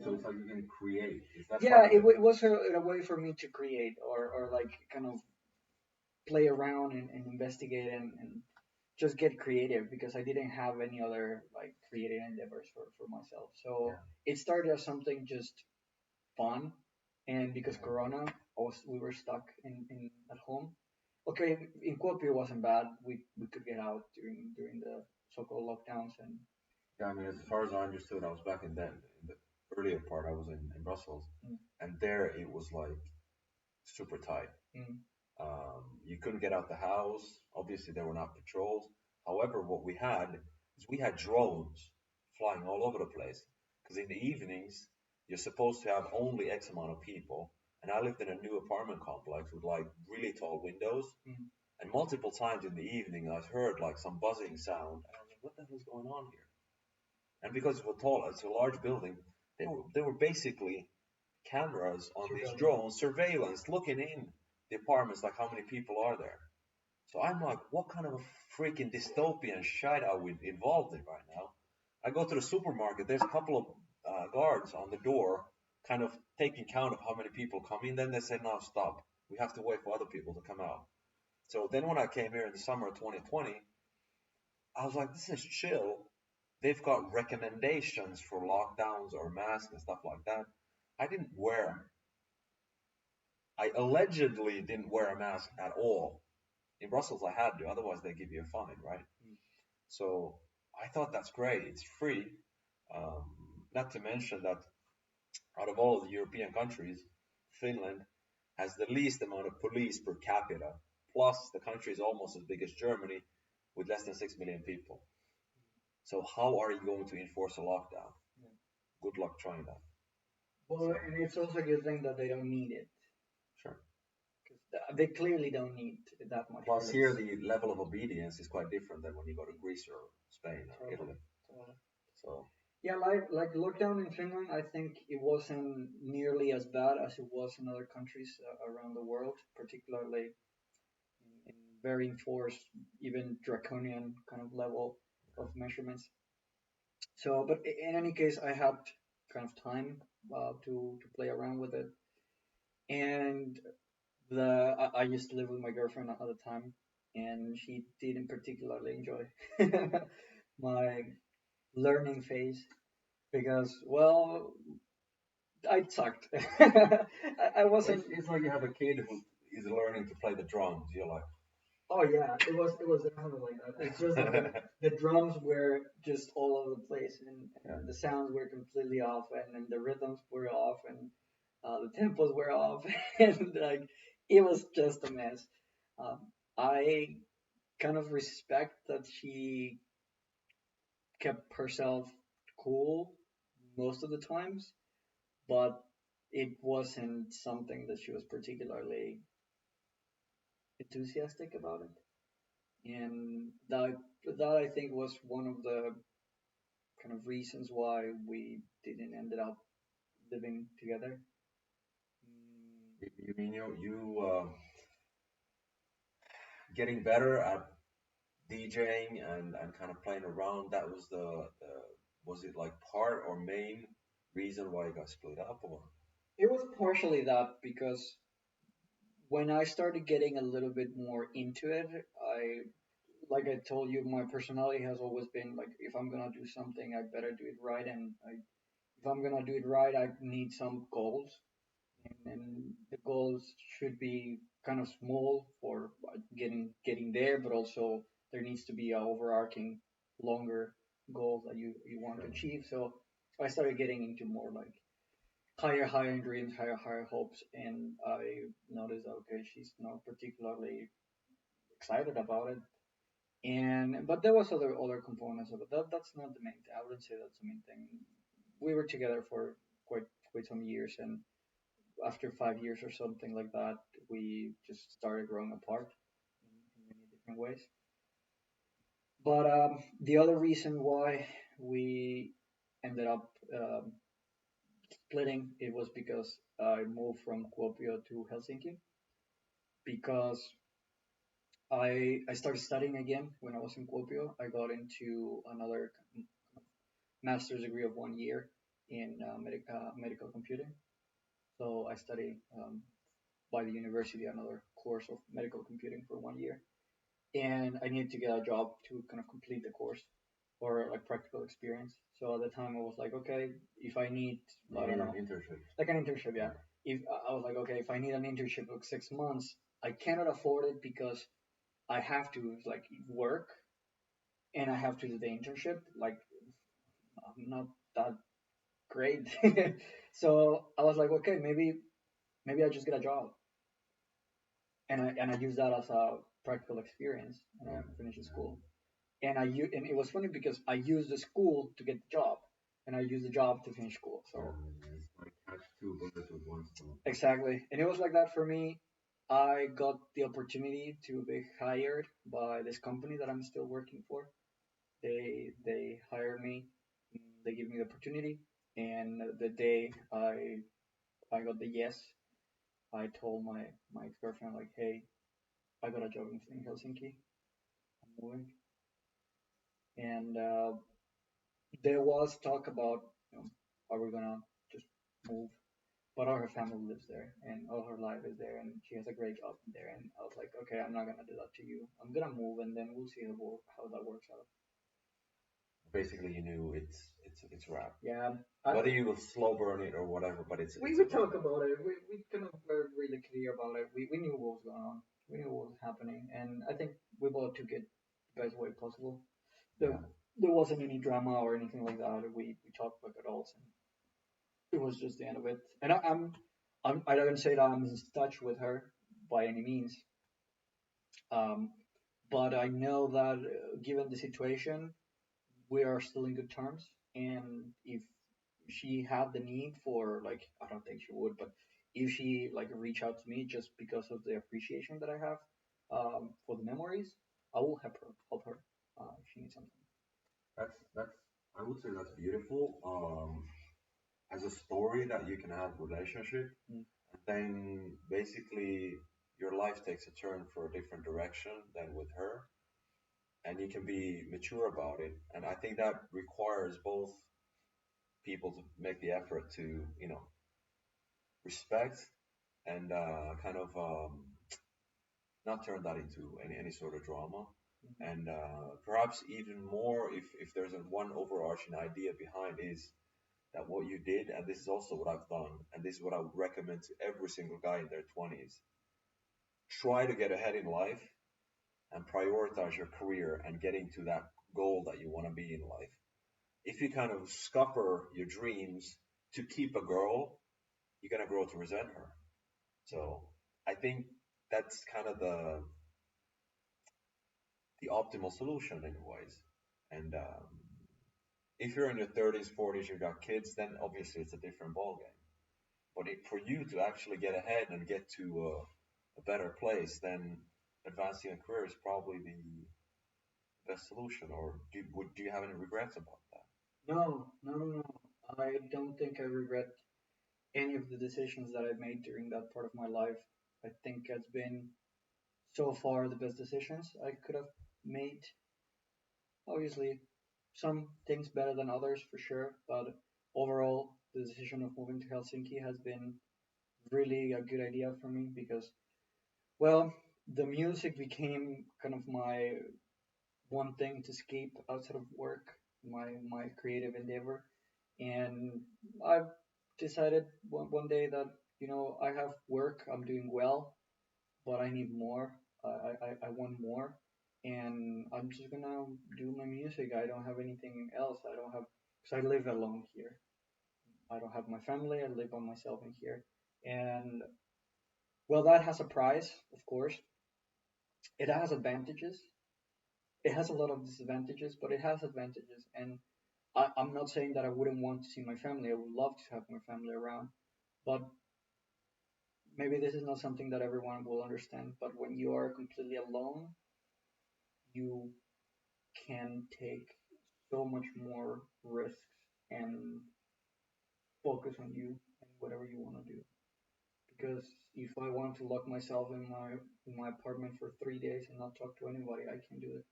So it's like you can create. Is that yeah, part of it? it was a way for me to create, or like kind of play around and investigate, and just get creative because I didn't have any other like creative endeavors for myself. So Yeah. it started as something just fun, and because Mhm. Corona, we were stuck in at home. Okay, in Kuopio it wasn't bad. We could get out during the so-called lockdowns, and Yeah, I mean, as far as I understood, I was back in the earlier part. I was in Brussels, mm, and there it was like super tight. mm. You couldn't get out the house. Obviously, there were not patrols. However, what we had is we had drones flying all over the place. Because in the evenings, you're supposed to have only X amount of people. And I lived in a new apartment complex with like really tall windows. Mm. And multiple times in the evening, I heard like some buzzing sound. And I was like, what the hell is going on here? And because it's a large building, they were basically cameras on these Surveillance. drones, surveillance, looking in the apartments, like how many people are there. So I'm like, what kind of a freaking dystopian shit are we involved in right now? I go to the supermarket. There's a couple of guards on the door, kind of taking count of how many people come in. Then they say, no, stop. We have to wait for other people to come out. So then when I came here in the summer of 2020, I was like, this is chill. They've got recommendations for lockdowns or masks and stuff like that. I didn't wear, I allegedly didn't wear a mask at all. In Brussels, I had to, otherwise they give you a fine, right? Mm. So I thought that's great. It's free. Um, Not to mention that out of all of the European countries, Finland has the least amount of police per capita. Plus, the country is almost as big as Germany with less than 6 million people. So how are you going to enforce a lockdown? Yeah. Good luck trying that. Well, So, and it's also a good thing that they don't need it sure. because they clearly don't need that much Plus, police. here the level of obedience is quite different than when you go to Greece or Spain or Totally, Italy. totally. So, Yeah, like lockdown in Finland, I think it wasn't nearly as bad as it was in other countries around the world, particularly in very enforced, even draconian kind of level of measurements. So, but in any case, I had kind of time to play around with it, and I used to live with my girlfriend at the time, and she didn't particularly enjoy my learning phase because, well, I sucked. I wasn't. it's like you have a kid who is learning to play the drums. You're like, Oh yeah, it was definitely like that. It's just that the drums were just all over the place, yeah, and the sounds were completely off, and the rhythms were off, and the tempos were off, and like it was just a mess. Um, I kind of respect that she kept herself cool most of the times, but it wasn't something that she was particularly enthusiastic about it. And that I think was one of the kind of reasons why we didn't ended up living together. Mm, you mean getting better at DJing and kind of playing around? That was the was it like part or main reason why you got split up or? it was partially that because when I started getting a little bit more into it, like I told you, my personality has always been like, if I'm gonna do something, I better do it right, and if I'm gonna do it right, I need some goals, and the goals should be kind of small for getting there, but also there needs to be a overarching, longer goal that you want to Sure. achieve. So I started getting into more like higher dreams, higher hopes, and I noticed that okay, she's not particularly excited about it. And but there was other components of it. That's not the main thing. I wouldn't say that's the main thing. We were together for quite some years, and after 5 years or something like that, we just started growing apart in many different ways. But the other reason why we ended up splitting it was because I moved from Kuopio to Helsinki because I started studying again when I was in Kuopio. I got into another master's degree of 1 year in medical computing. So I study by the university another course of medical computing for 1 year, and I needed to get a job to kind of complete the course or like practical experience. So at the time I was like, okay, if I need, You I need don't an know, internship. like an internship, yeah. Yeah. If I was like, okay, if I need an internship of 6 months, I cannot afford it because I have to like work and I have to do the internship. Like I'm not that great, so I was like, okay, maybe I just get a job. and I use that as a practical experience when I Yeah, finished yeah, school. And it was funny because I used the school to get the job, and I used the job to finish school. yeah. So It's like catch two bullets with one stone. exactly, and it was like that for me. I got the opportunity to be hired by this company that I'm still working for. They hired me. They gave me the opportunity, and the day I got the yes, I told my ex girlfriend like, hey, I got a job in Helsinki. I'm moving, and there was talk about, are we gonna just move? But all her family lives there, and all her life is there, and she has a great job there. And I was like, okay, I'm not gonna do that to you. I'm gonna move, and then we'll see how that works out. Basically, you knew it's wrap. Yeah, Whether you will slow burn it or whatever, but we it's a would wrap. talk about it. We kind of were really clear about it. We knew what was going on. We knew what was happening, and I think we both took it the best way possible. There, Yeah. there wasn't any drama or anything like that. We talked like adults, and it was just the end of it. And I don't say that I'm in touch with her by any means, um, but I know that given the situation, we are still in good terms. And if she had the need for, like, I don't think she would, but if she like reach out to me just because of the appreciation that I have for the memories, I will help her if she needs something. That's I would say that's beautiful. As a story that you can have relationship, Mm. and then basically your life takes a turn for a different direction than with her, and you can be mature about it. And I think that requires both people to make the effort to respect and kind of not turn that into any sort of drama. Mhm. And perhaps even more, if there's a one overarching idea behind is that what you did, and this is also what I've done, and this is what I would recommend to every single guy in their 20s, try to get ahead in life and prioritize your career and getting to that goal that you want to be in life. If you kind of scupper your dreams to keep a girl, you're going to grow to resent her. So I think that's kind of the optimal solution in ways. And if you're in your 30s, 40s, you've got kids, then obviously it's a different ballgame. But for you to actually get ahead and get to a better place, then advancing a career is probably the best solution. Or do you have any regrets about that? No, no, no, no. I don't think I regret any of the decisions that I've made during that part of my life. I think it's been so far the best decisions I could have made. Obviously, some things better than others for sure, but overall, the decision of moving to Helsinki has been really a good idea for me because, well, the music became kind of my one thing to escape outside of work, my creative endeavor, and I've decided one day that I have work, I'm doing well, but I need more. I want more, and I'm just gonna do my music. I don't have anything else. I don't have because I live alone here. I don't have my family. I live by myself in here, and well, that has a price, of course. It has advantages. It has a lot of disadvantages, but it has advantages. And I'm not saying that I wouldn't want to see my family. I would love to have my family around, but maybe this is not something that everyone will understand. But when you are completely alone, you can take so much more risks and focus on you and whatever you want to do. Because if I want to lock myself in my apartment for 3 days and not talk to anybody, I can do it.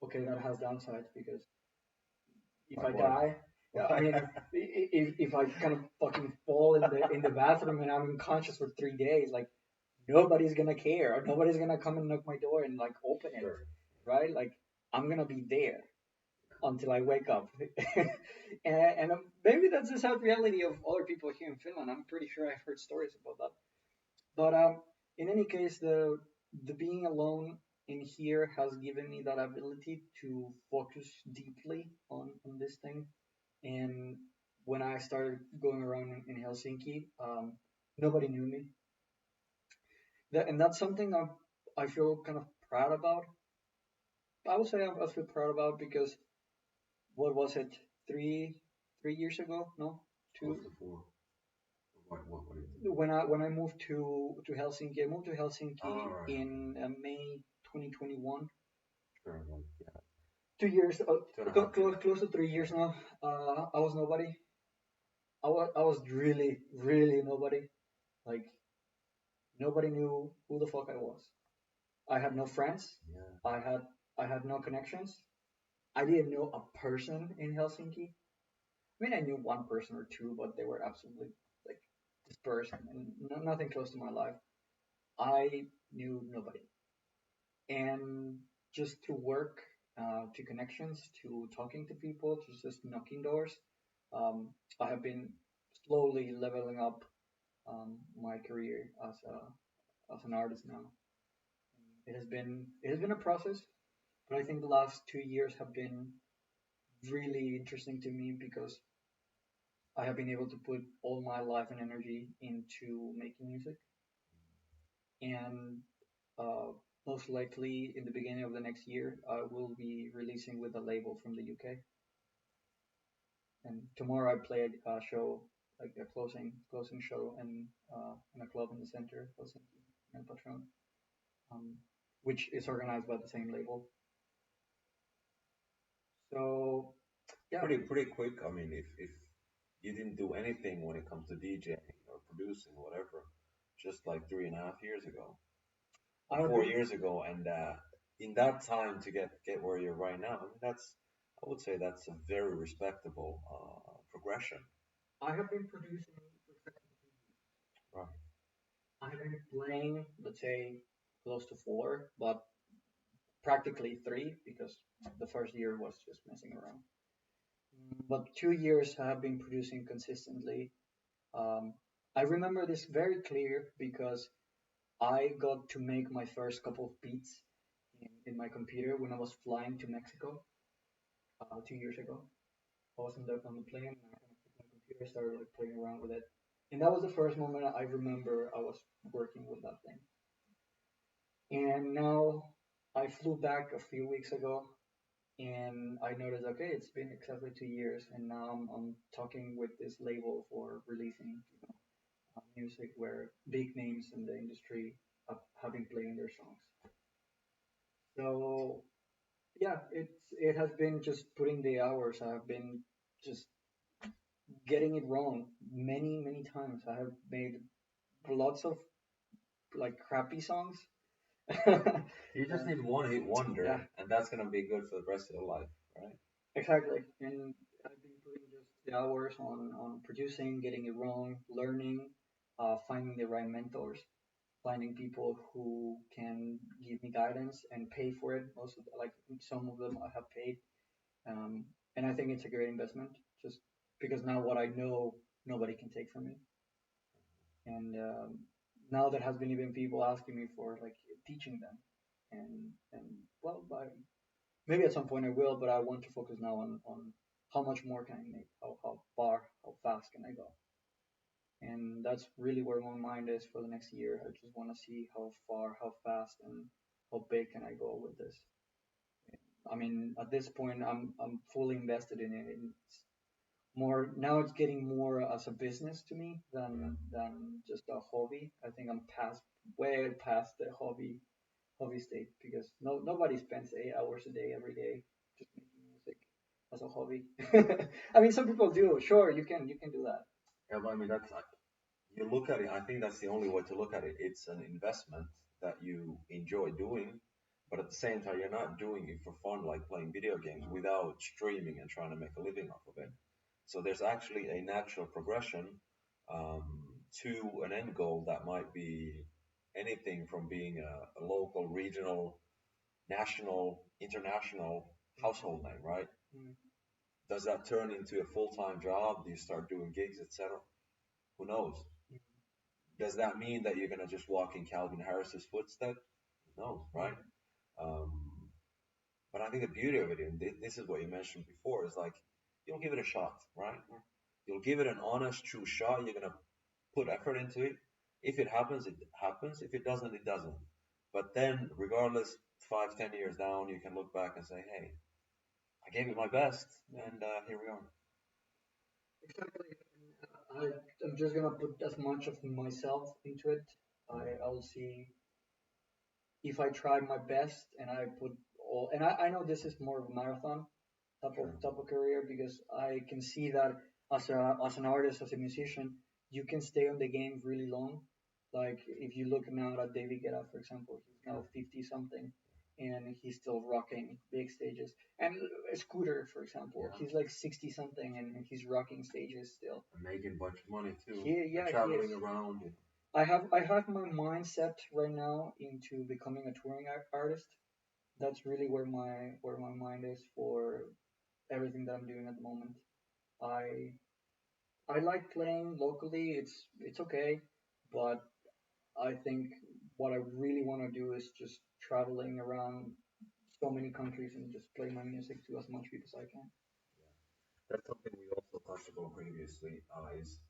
Okay, that has downsides because if Like I what? die, yeah, I mean, if I kind of fucking fall in the bathroom and I'm unconscious for 3 days, like nobody's gonna care. Or nobody's gonna come and knock my door and like open it, Sure. right? Like I'm gonna be there until I wake up. And maybe that's the sad reality of other people here in Finland. I'm pretty sure I've heard stories about that. But in any case, the being alone in here has given me that ability to focus deeply on this thing. And when I started going around in Helsinki, nobody knew me. And that's something I feel kind of proud about. I would say I feel proud about because what was it, three 3 years ago? No, Close two. to four. What do you think? When I moved to Helsinki, I moved to All Helsinki right, okay. in May 2021. Sure, like, yeah, 2 years, 2.5 years. close to 3 years now. I was nobody. I was really, really nobody. Like nobody knew who the fuck I was. I had no friends. Yeah. I had I had no connections. I didn't know a person in Helsinki. I mean, I knew one person or two, but they were absolutely like dispersed and nothing close to my life. I knew nobody, and just through work, to connections, to talking to people, to just knocking doors, um, I have been slowly leveling up my career as an artist now. It has been a process, but I think the last 2 years have been really interesting to me because I have been able to put all my life and energy into making music, and uh, most likely in the beginning of the next year, I will be releasing with a label from the UK. And tomorrow I played a show, like a closing show, in a club in the center, Helsinki, in Patron, um, which is organized by the same label. So yeah, Pretty quick. I mean, if you didn't do anything when it comes to DJing or producing or whatever, just like 3.5 years ago or I have four been years ago, and in that time to get where you're right now, I mean, I would say that's a very respectable progression. I have been producing for 17 years. Right. I have been playing, let's say, close to four, but practically three because the first year was just messing around. But 2 years I have been producing consistently. Um, I remember this very clear because I got to make my first couple of beats in my computer when I was flying to Mexico 2 years ago. I was on the plane and I kind of took my computer, started like playing around with it, and that was the first moment I remember I was working with that thing. And now I flew back a few weeks ago and I noticed, okay, it's been exactly 2 years, and now I'm talking with this label for releasing music where big names in the industry have been playing their songs. So yeah, it has been just putting the hours. I have been just getting it wrong many times. I have made lots of like crappy songs. You just need one hit Yeah, wonder, and that's gonna be good for the rest of your life, right? exactly. And I've been putting just the hours on producing, getting it wrong, learning, finding the right mentors, finding people who can give me guidance and pay for it. Like some of them I have paid, um, and I think it's a great investment. Just because now what I know, nobody can take from me, and now there has been even people asking me for like teaching them, and well, maybe at some point I will, but I want to focus now on how much more can I make, how far, how fast can I go, and that's really where my mind is for the next year. I just want to see how far, how fast, and how big can I go with this. I mean, at this point, I'm fully invested in it. It's more now. It's getting more as a business to me Yeah. than just a hobby. I think I'm past way past the hobby state because nobody spends 8 hours a day every day just making music as a hobby. I mean, some people do. Sure, you can do that. Yeah, but I mean, that's like, you look at it, I think that's the only way to look at it. It's an investment that you enjoy doing, but at the same time, you're not doing it for fun, like playing video games without streaming and trying to make a living off of it. So there's actually a natural progression um, to an end goal that might be anything from being a local, regional, national, international household name, right? Mm, Does that turn into a full-time job? Do you start doing gigs, etc.? Who knows? mm, Does that mean that you're gonna just walk in Calvin Harris's footsteps? No, right? mm, Um, but I think the beauty of it, and this is what you mentioned before, is like you'll give it a shot, right? You'll give it an honest, true shot. You're gonna put effort into it, If it happens, it happens. If it doesn't, it doesn't. But then, regardless, 5, 10 years down, you can look back and say, "Hey, I gave it my best, Yeah, and here we are." exactly. I'm just gonna put as much of myself into it. I'll see if I try my best and I put all. And I know this is more of a marathon Sure. type of career because I can see that as an artist, as a musician, you can stay on the game really long. Like if you look now at David Guetta, for example, he's now Sure. 50 something, and he's still rocking big stages. And Scooter, for example, Yeah. he's like 60 something, and he's rocking stages still. And making a bunch of money too, and Yeah, he is. traveling around. And, I have my mind set right now into becoming a touring artist. That's really where my mind is for everything that I'm doing at the moment. I I like playing locally. It's okay, but I think what I really want to do is just traveling around so many countries and just play my music to as much people as I can. that's something we also touched upon previously. Is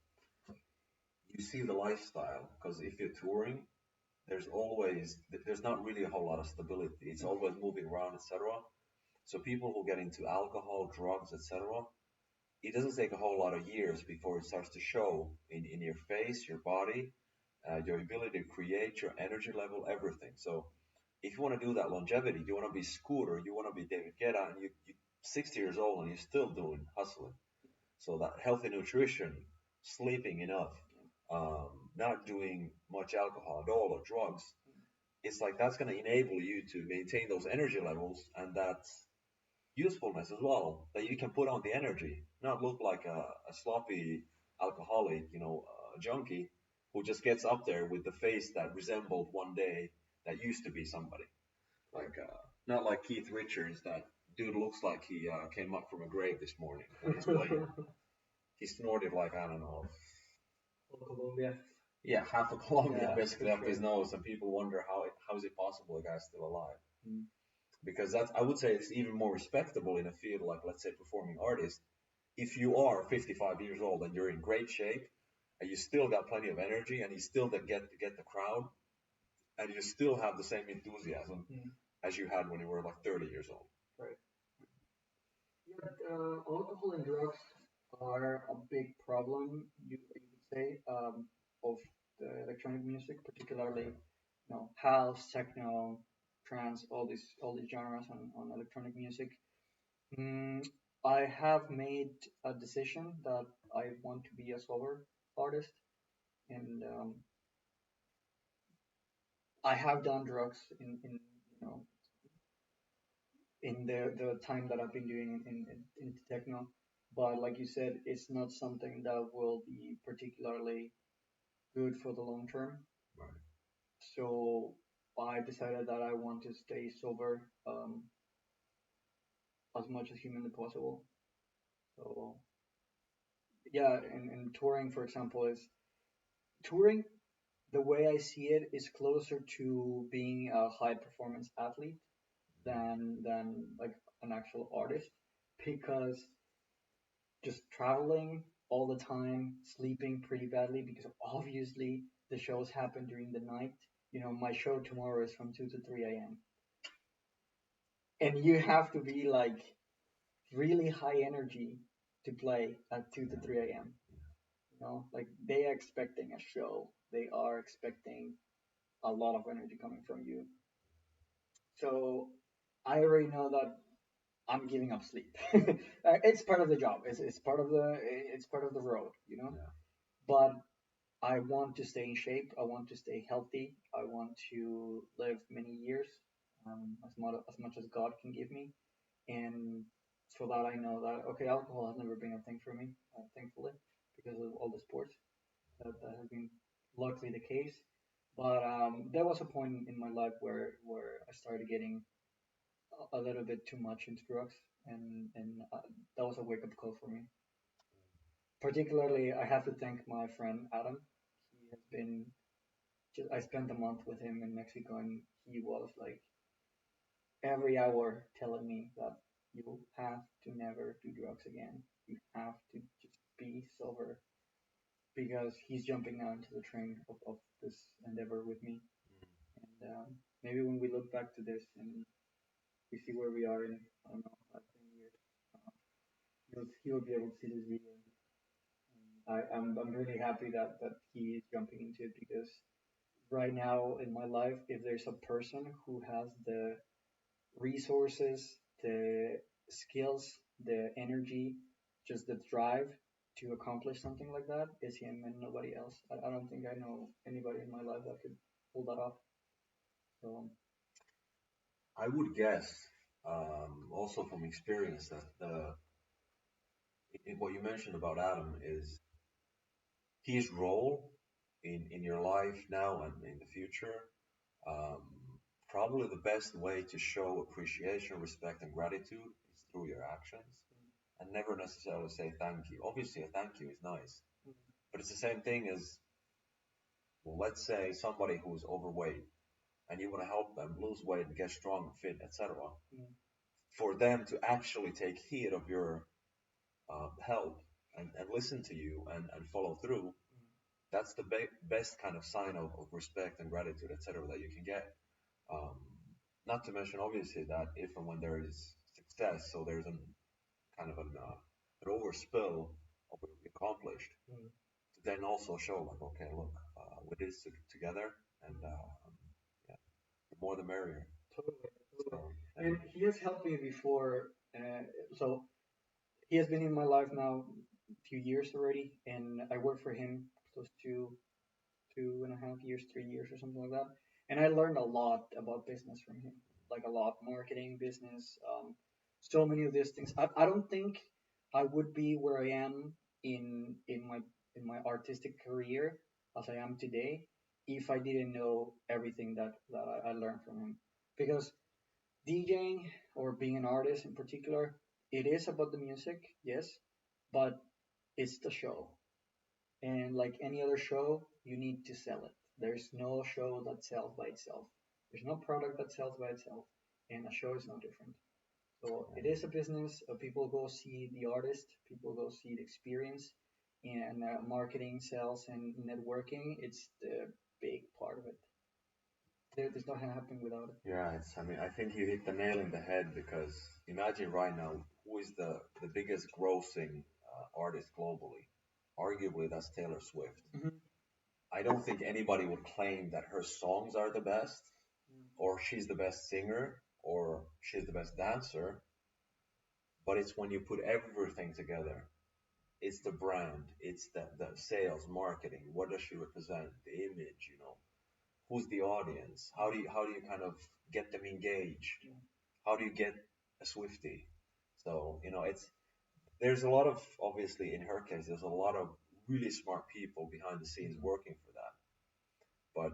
you see the lifestyle because if you're touring, there's not really a whole lot of stability. It's always moving around, etc. So people who get into alcohol, drugs, etc., it doesn't take a whole lot of years before it starts to show in your face, your body, your ability to create, your energy level, everything. So if you want to do that longevity, you want to be Scooter, you want to be David Guetta, and you 60 years old and you're still doing hustling. So that healthy nutrition, sleeping enough, not doing much alcohol at all or drugs, it's like that's going to enable you to maintain those energy levels and that usefulness as well that you can put on the energy, not look like a sloppy alcoholic, junkie who just gets up there with the face that resembled one day that used to be somebody. Like, not like Keith Richards, that dude looks like he came up from a grave this morning when he's playing. He snorted like, I don't know, Colombia. yeah, half of Colombia Yeah, for basically up his sure. nose, and people wonder how is it possible the guy's still alive? Mm. Because that's, I would say it's even more respectable in a field like, let's say, performing artist. If you are 55 years old and you're in great shape and you still got plenty of energy and you still get the crowd and you still have the same enthusiasm Mm. as you had when you were like 30 years old. Right. Yeah, alcohol and drugs are a big problem, you could say, of the electronic music, particularly, house, techno, trance, all these genres on electronic music. Mm, I have made a decision that I want to be a sober artist, and I have done drugs in the time that I've been doing in techno. But like you said, it's not something that will be particularly good for the long term. Right. So I decided that I want to stay sober as much as humanly possible. So yeah, and touring, for example, is touring. The way I see it is closer to being a high performance athlete than like an actual artist because just traveling all the time, sleeping pretty badly because obviously the shows happen during the night. My show tomorrow is from 2 to 3 a.m. And you have to be like really high energy to play at 2 to Yeah. 3 a.m. Like they are expecting a show. They are expecting a lot of energy coming from you. So I already know that I'm giving up sleep. It's part of the job. It's part of the road. Yeah. But I want to stay in shape. I want to stay healthy. I want to live many years, as much as God can give me. And for that, I know that okay, alcohol has never been a thing for me, thankfully, because of all the sports that has been luckily the case. But there was a point in my life where I started getting a little bit too much into drugs, and that was a wake up call for me. Particularly, I have to thank my friend Adam. He has been I spent a month with him in Mexico, and he was like every hour telling me that you have to never do drugs again. You have to just be sober because he's jumping now into the train of this endeavor with me. And maybe when we look back to this and we see where we are in, I don't know, like 10 years, uh, he'll be able to see this video. And I'm really happy that he is jumping into it because right now in my life, if there's a person who has the resources, the skills, the energy, just the drive to accomplish something like that, is him and nobody else. I don't think I know anybody in my life that could pull that off. So, I would guess, also from experience, that what you mentioned about Adam is his role in your life now and in the future. Um, Probably the best way to show appreciation, respect, and gratitude is through your actions, and never necessarily say thank you. Obviously, a thank you is nice, but it's the same thing as, well, let's say somebody who's overweight and you want to help them lose weight and get strong and fit, etc. mm, For them to actually take heed of your help and listen to you and follow through, that's the best kind of sign of respect and gratitude, etc., that you can get. Um, Not to mention, obviously, that if and when there is success, so there's an kind of an overspill of what we accomplished, mm, to then also show, like, okay, look, we did this together, and yeah, the more the merrier. totally, totally. So, and And he has helped me before. So he has been in my life now a few years already, and I work for him close to 2.5 years, 3 years, or something like that. And I learned a lot about business from him, like a lot, marketing, business, so many of these things. I don't think I would be where I am in my artistic career as I am today if I didn't know everything that I learned from him. Because DJing or being an artist in particular, it is about the music, yes, but it's the show, and like any other show, you need to sell it. There's no show that sells by itself. There's no product that sells by itself. And a show is no different. So it is a business. People go see the artist, people go see the experience, and marketing, sales, and networking. It's the big part of it. There's nothing happening without it. yeah, I mean, I think you hit the nail in the head because imagine right now, who is the biggest grossing artist globally? Arguably, that's Taylor Swift. Mm-hmm. I don't think anybody would claim that her songs are the best, or she's the best singer, or she's the best dancer, but it's when you put everything together. It's the brand, it's the sales, marketing. What does she represent? The image, who's the audience? How do you kind of get them engaged? How do you get a Swifty? So it's there's a lot of, obviously, in her case, there's a lot of really smart people behind the scenes working for that, but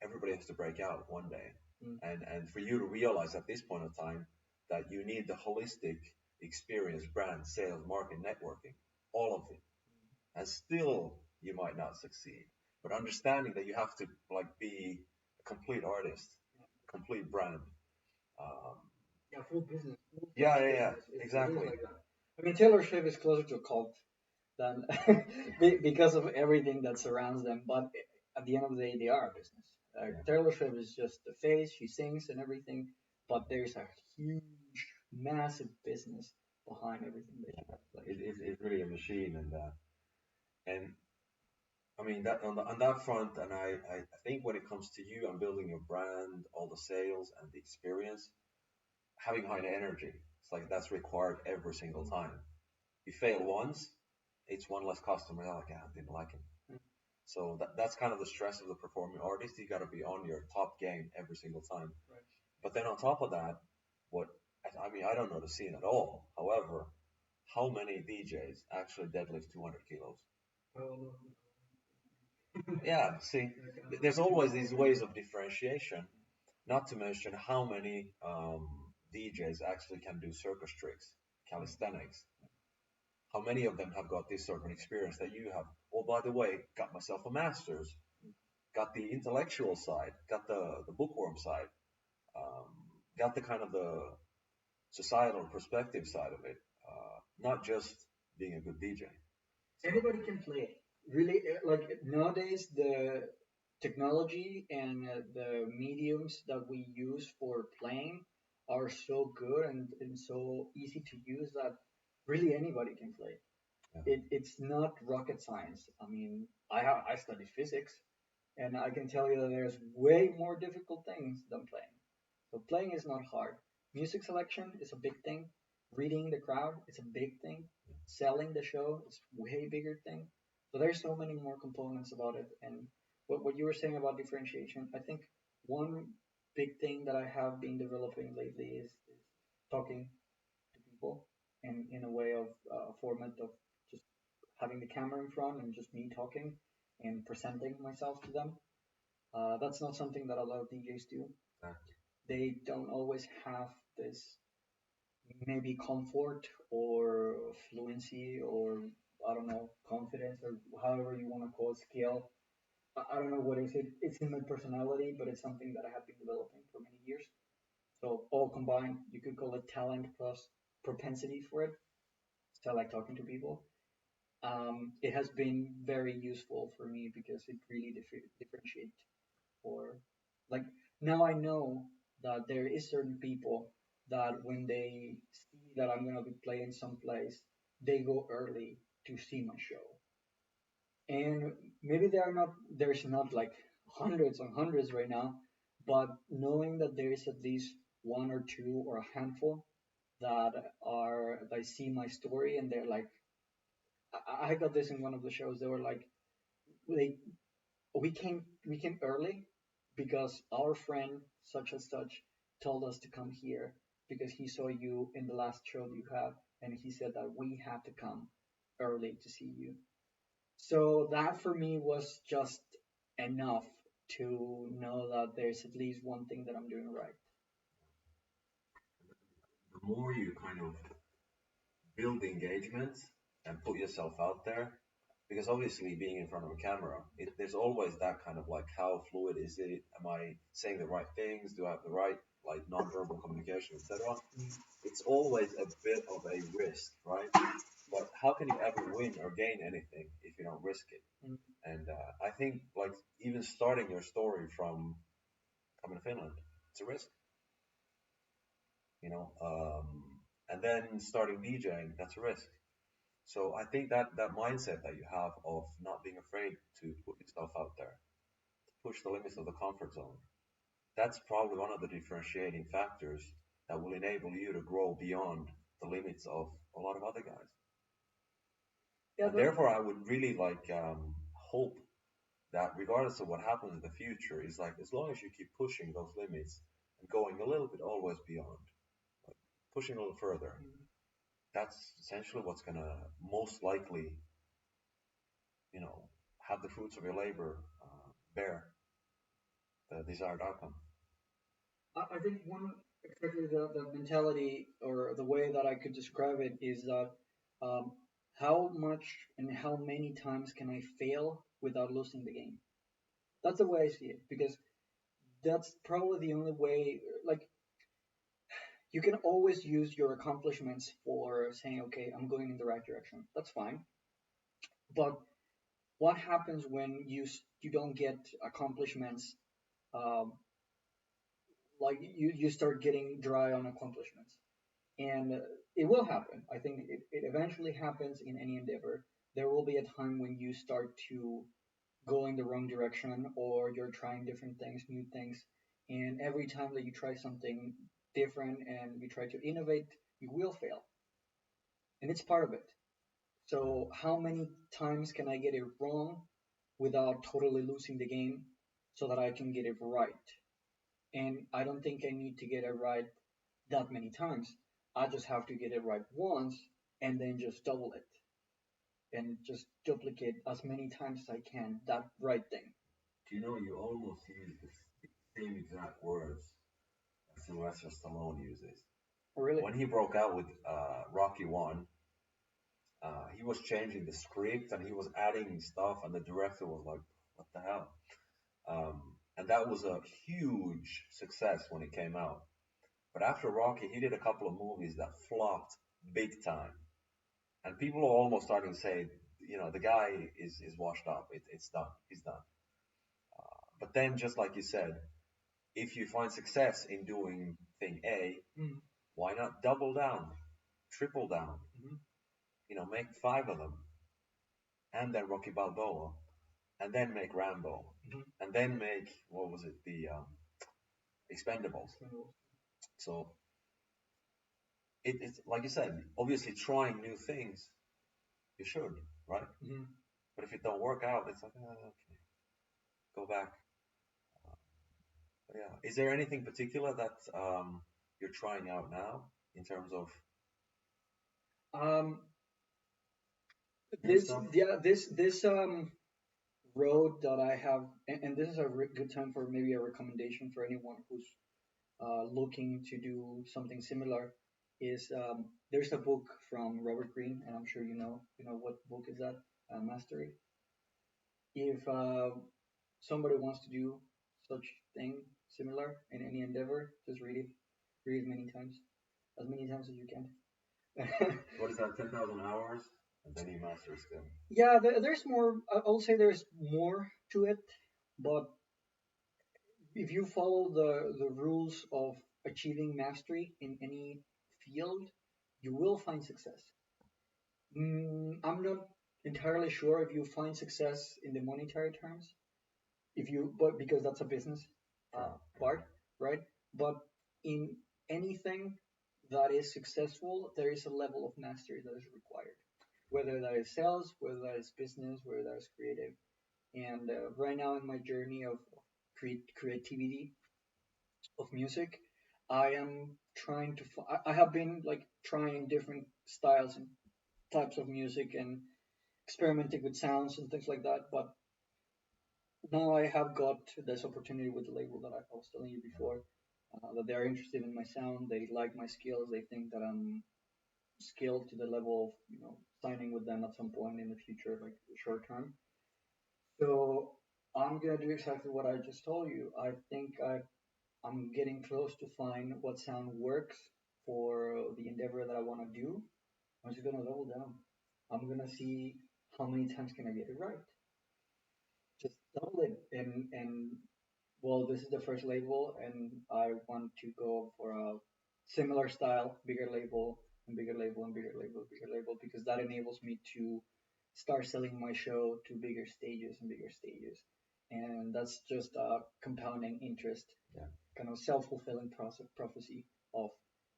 everybody has to break out one day. Mm. And for you to realize at this point of time that you need the holistic experience, brand, sales, marketing, networking, all of it, and still you might not succeed. But understanding that you have to like be a complete artist, a complete brand. Um, Yeah, full business, full yeah, time yeah, yeah, business. It is exactly. like that. I mean, Taylor Swift is closer to a cult than because of everything that surrounds them. But at the end of the day, they are a business. Yeah. Taylor Swift is just the face; she sings and everything, but there's a huge, massive business behind everything that she does. Like, It's really a machine, and I mean that on that front, and I think when it comes to you and building your brand, all the sales and the experience, having high energy, it's like that's required every single time. You fail once, it's one less customer. They're like, yeah, I didn't like him. mm, So that's kind of the stress of the performing artist. You got to be on your top game every single time. right. But then on top of that, what I mean, I don't know the scene at all. However, how many DJs actually deadlift 200 kilos? Well, Yeah, see, there's always these ways of differentiation. Not to mention how many DJs actually can do circus tricks, calisthenics. How many of them have got this sort of experience that you have? Oh, by the way, got myself a master's, got the intellectual side, got the bookworm side, um, got the kind of the societal perspective side of it, not just being a good DJ. So anybody can play it. really like nowadays the technology and the mediums that we use for playing are so good and so easy to use that really anybody can play. Yeah. It's not rocket science. I mean, I studied physics, and I can tell you that there's way more difficult things than playing. So playing is not hard. Music selection is a big thing. Reading the crowd is a big thing. Selling the show is way bigger thing. So there's so many more components about it. And what you were saying about differentiation, I think one big thing that I have been developing lately is talking to people in a way of format of just having the camera in front and just me talking and presenting myself to them. That's not something that a lot of DJs do. Exactly. They don't always have this maybe comfort or fluency or I don't know confidence or however you want to call it skill. I don't know what is it. It's in my personality, but it's something that I have been developing for many years. So all combined, you could call it talent plus propensity for it. So I like talking to people. It has been very useful for me because it really differentiates or like now I know that there is certain people that when they see that I'm gonna be playing someplace, they go early to see my show. And maybe there's not like hundreds and hundreds right now, but knowing that there is at least one or two or a handful that are they see my story and they're like I got this in one of the shows. They were like they we came early because our friend such and such told us to come here because he saw you in the last show you have and he said that we have to come early to see you. So that for me was just enough to know that there's at least one thing that I'm doing right. The more you kind of build the engagement and put yourself out there, because obviously being in front of a camera, there's always that kind of like, how fluid is it? Am I saying the right things? Do I have the right like nonverbal communication, etc.? Mm, It's always a bit of a risk, right? But how can you ever win or gain anything if you don't risk it? mm. And I think like even starting your story from coming to Finland, it's a risk, you know. And then starting DJing, that's a risk. So I think that that mindset that you have of not being afraid to put yourself out there, to push the limits of the comfort zone, that's probably one of the differentiating factors that will enable you to grow beyond the limits of a lot of other guys. Yeah, And therefore, I would really like hope that regardless of what happens in the future, is like as long as you keep pushing those limits and going a little bit always beyond, like pushing a little further, that's essentially what's gonna most likely, you know, have the fruits of your labor bear the desired outcome. I think one exactly the mentality or the way that I could describe it is that um, how much and how many times can I fail without losing the game? That's the way I see it because that's probably the only way. Like you can always use your accomplishments for saying, okay, I'm going in the right direction. That's fine. But what happens when you don't get accomplishments? Um, like you start getting dry on accomplishments and it will happen. I think it eventually happens in any endeavor. There will be a time when you start to go in the wrong direction or you're trying different things, new things, and every time that you try something different and you try to innovate, you will fail, and it's part of it. So how many times can I get it wrong without totally losing the game so that I can get it right? And I don't think I need to get it right that many times. I just have to get it right once and then just double it and just duplicate as many times as I can that right thing. Do you know you almost use the same exact words as Sylvester Stallone uses? Really? When he broke out with Rocky One, he was changing the script and he was adding stuff, and the director was like, "What the hell?" And that was a huge success when it came out. But after Rocky, he did a couple of movies that flopped big time, and people are almost starting to say the guy is washed up. It's done. He's done. But then, just like you said, if you find success in doing thing A, why not double down, triple down? Make five of them, and then Rocky Balboa, and then make Rambo, and then make what was it, the Expendables. So it's like you said, obviously trying new things, you should, right? But if it don't work out, it's like, okay, go back. But yeah. Is there anything particular that you're trying out now in terms of Um, new this stuff? yeah this road that I have, and this is a good time for maybe a recommendation for anyone who's looking to do something similar. Is there's a book from Robert Greene, and I'm sure you know what book is that? Mastery. If somebody wants to do such thing similar in any endeavor, just read it many times, as many times as you can. What is that? 10,000 hours, and then you master a skill. Yeah, there's more. I'll say there's more to it, but if you follow the rules of achieving mastery in any field, you will find success. I'm not entirely sure if you find success in the monetary terms, but because that's a business Sure. part, right? But in anything that is successful, there is a level of mastery that is required, whether that is sales, whether that is business, whether that is creative. And right now in my journey of creativity of music, I am trying to. I have been like trying different styles and types of music and experimenting with sounds and things like that. But now I have got this opportunity with the label that I was telling you before. That they are interested in my sound. They like my skills. They think that I'm skilled to the level of signing with them at some point in the future, like short term. So I'm gonna do exactly what I just told you. I think I'm getting close to find what sound works for the endeavor that I want to do. I'm just gonna double down. I'm gonna see how many times can I get it right. Just double it, and well, this is the first label, and I want to go for a similar style, bigger label, and bigger label, and bigger label, bigger label, because that enables me to start selling my show to bigger stages and bigger stages. And that's just a compounding interest, Yeah. kind of self-fulfilling prophecy of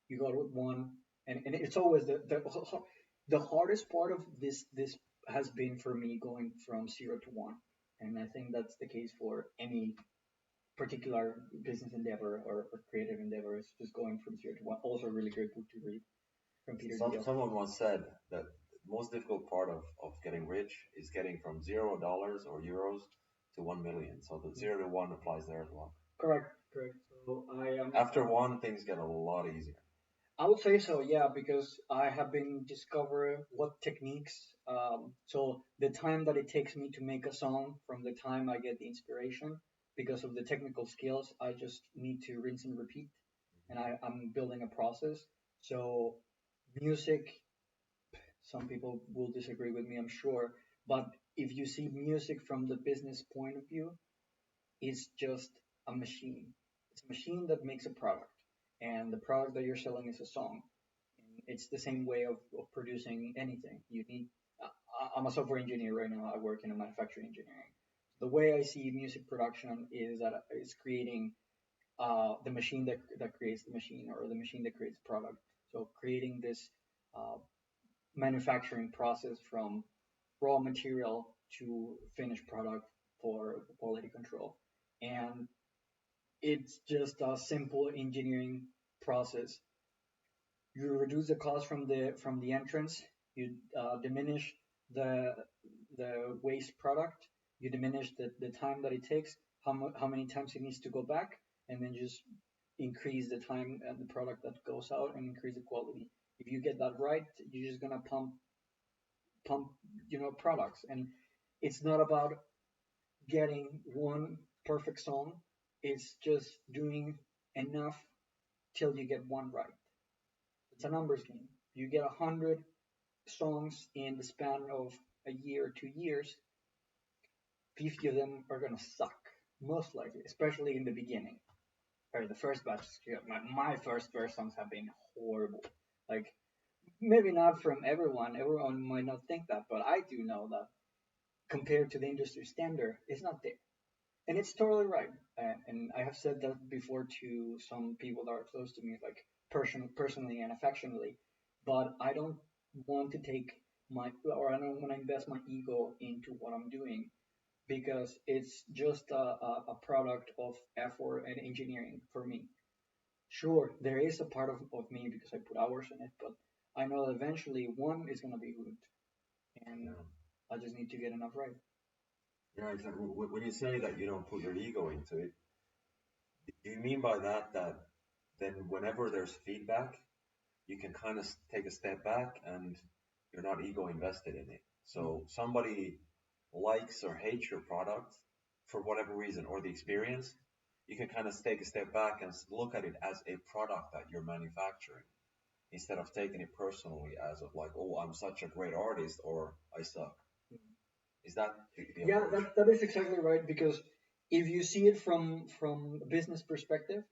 you got with one, and it's always the hardest part of this has been for me going from zero to one, and I think that's the case for any particular business endeavor or creative endeavor. Is just going from zero to one. Also, a really great book to read from Peter Thiel. Someone once said that the most difficult part of getting rich is getting from $0 or euros to 1 million. So the 0 to 1 applies there as well. Correct, correct. So I am. After one, things get a lot easier. I would say so, yeah, because I have been discovering what techniques. So the time that it takes me to make a song from the time I get the inspiration, because of the technical skills, I just need to rinse and repeat, and I'm building a process. So music, some people will disagree with me, I'm sure, but if you see music from the business point of view, it's just a machine. It's a machine that makes a product, and the product that you're selling is a song. And it's the same way of producing anything. You need. I'm a software engineer right now. I work in a manufacturing engineering. The way I see music production is that it's creating the machine that creates the machine, or the machine that creates the product. So creating this uh, manufacturing process from raw material to finished product for quality control. And it's just a simple engineering process. You reduce the cost from the entrance. You diminish the waste product. You diminish the time that it takes, how many times it needs to go back, and then just increase the time and the product that goes out and increase the quality. If you get that right, you're just gonna pump products, and it's not about getting one perfect song. It's just doing enough till you get one right. It's a numbers game. You get 100 songs in the span of a year, 2 years, 50 of them are gonna suck, most likely, especially in the beginning or the first batch. My first songs have been horrible. Like maybe not from everyone. Everyone might not think that, but I do know that compared to the industry standard, it's not there. And it's totally right. And I have said that before to some people that are close to me, like personally and affectionately. But I don't want to take my, or I don't want to invest my ego into what I'm doing because it's just a product of effort and engineering for me. Sure, there is a part of me because I put hours in it, but I know that eventually one is going to be good, and Yeah. I just need to get enough right. Yeah, exactly. When you say that you don't put your ego into it, do you mean by that that then whenever there's feedback, you can kind of take a step back and you're not ego invested in it. Mm. So somebody likes or hates your product for whatever reason or the experience, you can kind of take a step back and look at it as a product that you're manufacturing instead of taking it personally as of like, oh, I'm such a great artist or I suck. Is that the Yeah, approach? that is exactly right. Because if you see it from a business perspective,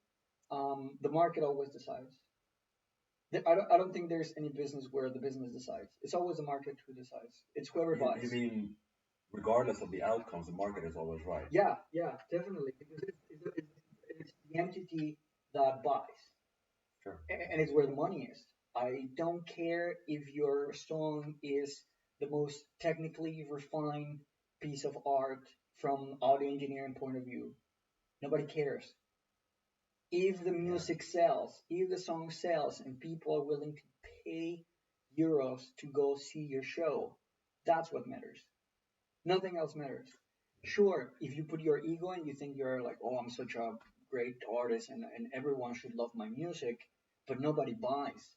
the market always decides. I don't think there's any business where the business decides. It's always the market who decides. It's whoever You buys. mean regardless of the outcomes, the market is always right. Yeah, yeah, definitely. Because it's the entity that buys, Sure. and it's where the money is. I don't care if your song is the most technically refined piece of art from audio engineering point of view. Nobody cares. If the Yeah. music sells, if the song sells, and people are willing to pay euros to go see your show, that's what matters. Nothing else matters. Sure, if you put your ego and you think you're like, oh, I'm such a great artist and everyone should love my music, but nobody buys,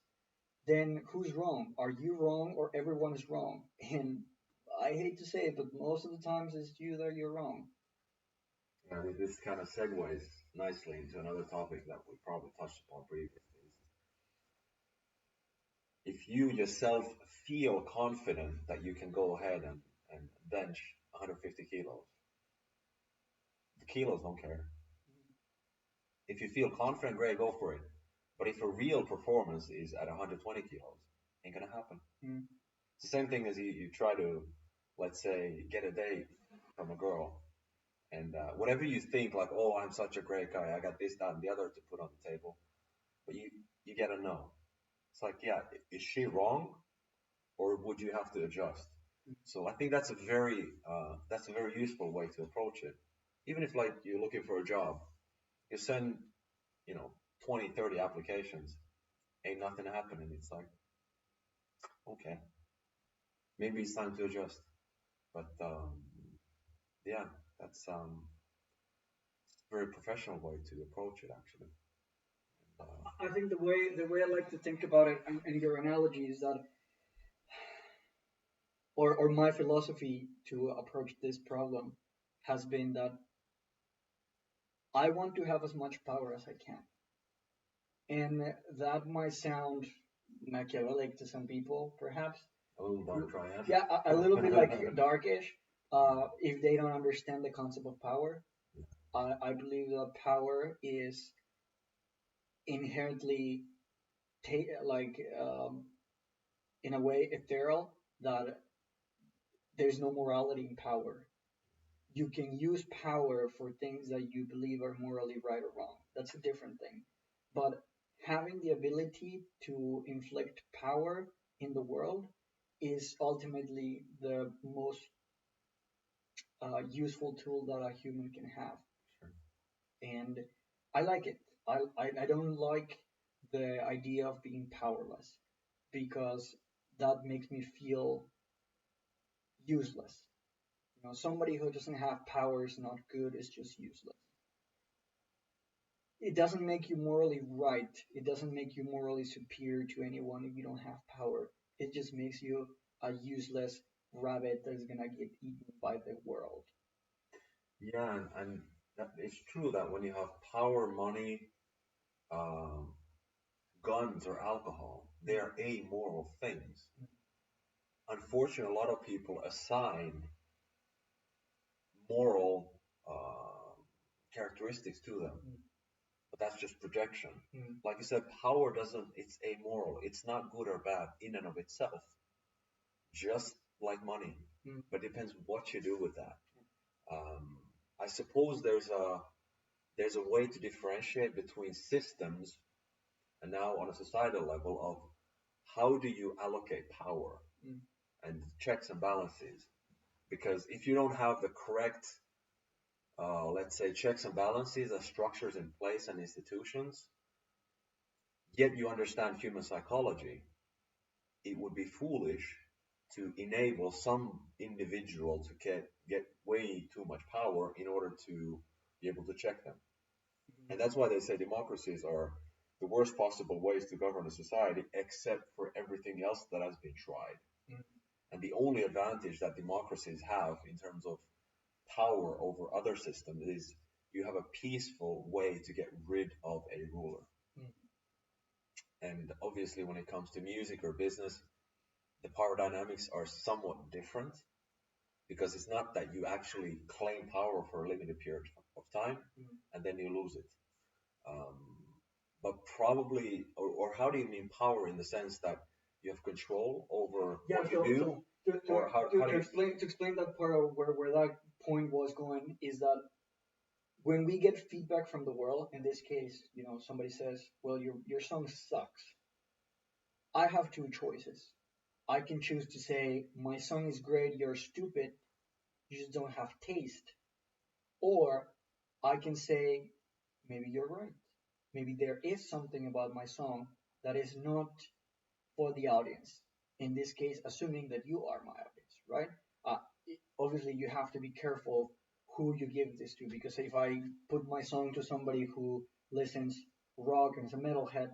then who's wrong? Are you wrong or everyone is wrong? And I hate to say it, but most of the times it's you that you're wrong. And this kind of segues nicely into another topic that we probably touched upon previously. If you yourself feel confident that you can go ahead and bench 150 kilos, the kilos don't care. If you feel confident, great, go for it. But if a real performance is at 120 kilos, ain't gonna happen. Mm. It's the same thing as you try to, let's say, get a date from a girl, and whatever you think, like, oh, I'm such a great guy, I got this, that, and the other to put on the table, but you get a no. It's like, yeah, is she wrong, or would you have to adjust? So I think that's a very useful way to approach it. Even if like you're looking for a job, you send you know 20, 30 applications, ain't nothing happening. It's like, okay, maybe it's time to adjust. But yeah, that's a very professional way to approach it actually. I think the way I like to think about it and your analogy is that, or my philosophy to approach this problem has been that I want to have as much power as I can. And that might sound Machiavellic to some people, perhaps. A little dark triad. Yeah, a little bit like darkish, if they don't understand the concept of power. I believe that power is inherently, like, in a way, ethereal, that there's no morality in power. You can use power for things that you believe are morally right or wrong. That's a different thing. But having the ability to inflict power in the world is ultimately the most useful tool that a human can have. Sure. And I like it. I don't like the idea of being powerless because that makes me feel useless. Somebody who doesn't have power is not good, is just useless. It doesn't make you morally right. It doesn't make you morally superior to anyone if you don't have power. It just makes you a useless rabbit that is gonna get eaten by the world. Yeah, and that, it's true that when you have power, money, um, guns, or alcohol, they are amoral things. unfortunately, a lot of people assign moral uh, characteristics to them, but that's just projection. Like you said, power doesn't, it's amoral. It's not good or bad in and of itself, just like money. But it depends what you do with that. Um, I suppose there's a way to differentiate between systems and now on a societal level of how do you allocate power and checks and balances. Because if you don't have the correct, let's say, checks and balances as structures in place and institutions, yet you understand human psychology, it would be foolish to enable some individual to get way too much power in order to be able to check them. And that's why they say democracies are the worst possible ways to govern a society, except for everything else that has been tried. And the only advantage that democracies have in terms of power over other systems is you have a peaceful way to get rid of a ruler. And obviously, when it comes to music or business, the power dynamics are somewhat different because it's not that you actually claim power for a limited period of time and then you lose it. Um, but probably, or how do you mean power in the sense that you have control over Yeah, what you do, or how do you? to explain that part of where that point was going is that when we get feedback from the world, in this case, somebody says, "Well, your song sucks." I have two choices. I can choose to say, "My song is great, you're stupid, you just don't have taste," or I can say, "Maybe you're right. Maybe there is something about my song that is not for the audience." In this case, assuming that you are my audience, right? Uh, Obviously, you have to be careful who you give this to, because if I put my song to somebody who listens rock and is a metalhead,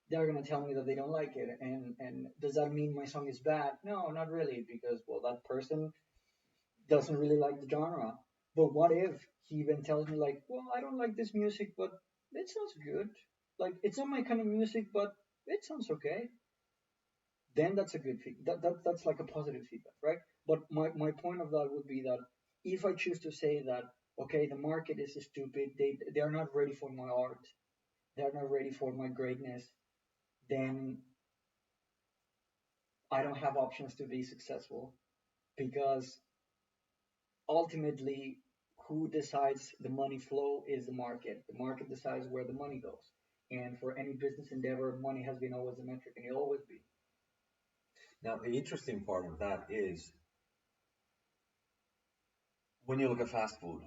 they're gonna tell me that they don't like it. And does that mean my song is bad? No, not really, because well, that person doesn't really like the genre. But what if he even tells me like, well, I don't like this music, but it sounds good. Like it's not my kind of music, but it sounds okay. Then that's a good feedback. That's like a positive feedback, right? But my point of that would be that if I choose to say that, okay, the market is stupid, they are not ready for my art, they're not ready for my greatness, then I don't have options to be successful, because ultimately who decides the money flow is the market. The market decides where the money goes. And for any business endeavor, money has been always the metric and it'll always be. Now, the interesting part of that is when you look at fast food,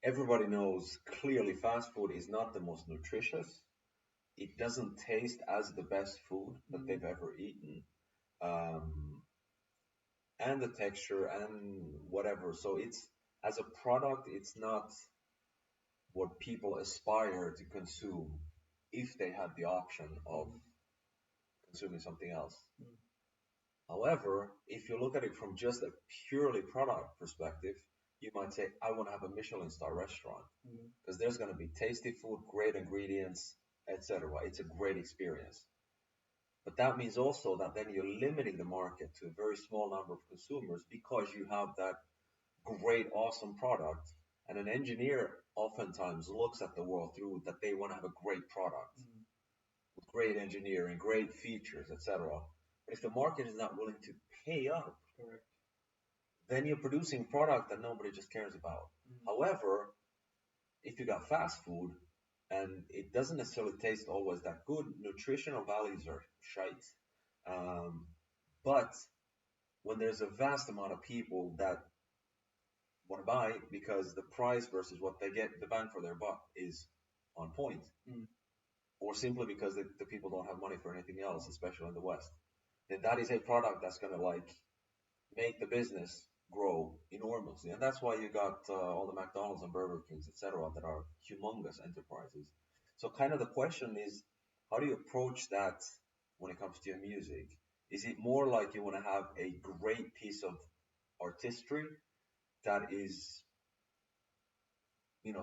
everybody knows clearly fast food is not the most nutritious. It doesn't taste as the best food that they've ever eaten. Um, and the texture and whatever. So it's as a product, it's not what people aspire to consume if they had the option of consuming something else. However, if you look at it from just a purely product perspective, you might say, I want to have a Michelin star restaurant because there's going to be tasty food, great ingredients, etc. It's a great experience. But that means also that then you're limiting the market to a very small number of consumers because you have that great, awesome product. And an engineer oftentimes looks at the world through that they want to have a great product with great engineering, great features, etc. But if the market is not willing to pay up, Correct. then you're producing product that nobody just cares about. However, if you got fast food and it doesn't necessarily taste always that good, nutritional values are shite. Um, but when there's a vast amount of people that want to buy because the price versus what they get, the bang for their buck is on point, or simply because the people don't have money for anything else, especially in the West, then that is a product that's going to like make the business grow enormously. And that's why you got all the McDonald's and Burger Kings, etc., that are humongous enterprises. So, kind of the question is, how do you approach that when it comes to your music? Is it more like you want to have a great piece of artistry that is,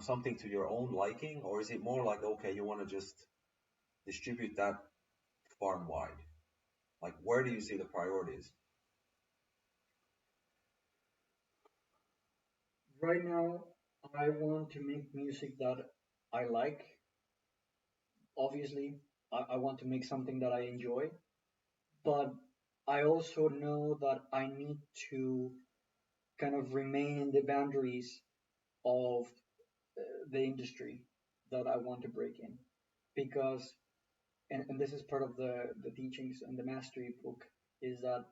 something to your own liking, or is it more like, okay, you want to just distribute that far and wide? Like, where do you see the priorities? Right now, I want to make music that I like. Obviously, I want to make something that I enjoy, but I also know that I need to kind of remain in the boundaries of the industry that I want to break in. Because, and this is part of the teachings and the mastery book, is that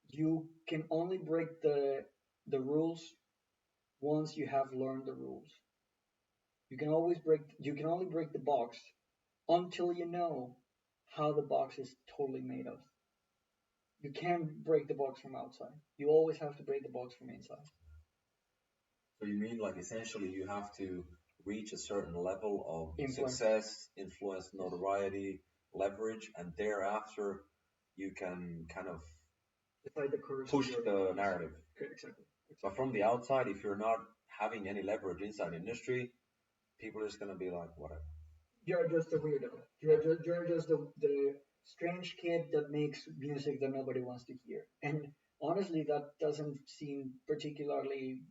you can only break the rules once you have learned the rules. You can only break the box until you know how the box is totally made of. You can't break the box from outside. You always have to break the box from inside. So you mean like essentially you have to reach a certain level of Influence. success, influence, Yes. notoriety, leverage, and thereafter you can kind of Decide the course of push your. the Yes. narrative. Okay, exactly. But Exactly. from the outside, if you're not having any leverage inside the industry, people are just gonna be like, whatever. You're just a weirdo. Yeah. You're just the strange kid that makes music that nobody wants to hear. And honestly, that doesn't seem particularly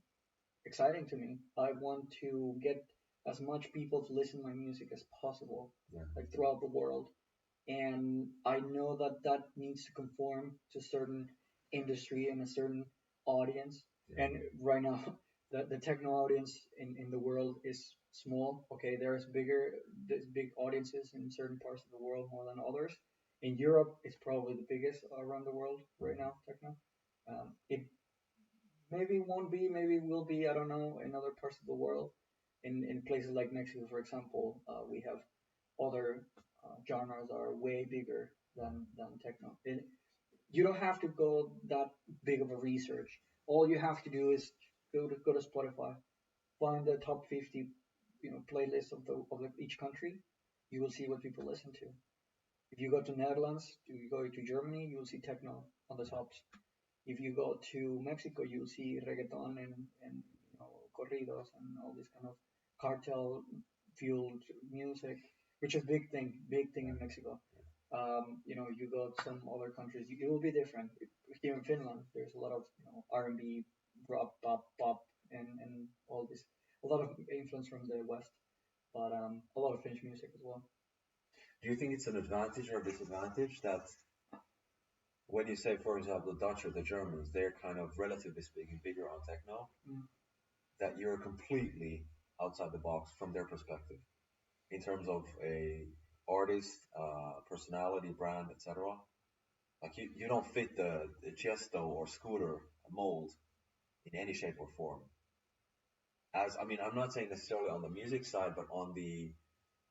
exciting to me. I want to get as much people to listen to my music as possible, Yeah. like throughout the world. And I know that that needs to conform to a certain industry and a certain audience. Yeah. And right now, the techno audience in the world is small. Okay, there's big audiences in certain parts of the world more than others. In Europe, it's probably the biggest around the world right now, techno. It maybe won't be, maybe will be, I don't know, in other parts of the world. In places like Mexico, for example, we have other genres that are way bigger than techno. And you don't have to go that big of a research. All you have to do is go to Spotify, find the top 50, playlists of each country. You will see what people listen to. If you go to Netherlands, you go to Germany, you will see techno on the tops. If you go to Mexico, you'll see reggaeton and corridos and all this kind of cartel fueled music, which is big thing in Mexico. You go to some other countries, it will be different. Here in Finland, there's a lot of R&B, rock, pop, and all this. A lot of influence from the West, but a lot of Finnish music as well. Do you think it's an advantage or disadvantage that when you say, for example, the Dutch or the Germans, they're kind of relatively speaking bigger on techno, Mm. that you're completely outside the box from their perspective in terms of a artist, personality, brand, etc. Like you don't fit the Chesto or Scooter mold in any shape or form. As I mean, I'm not saying necessarily on the music side, but on the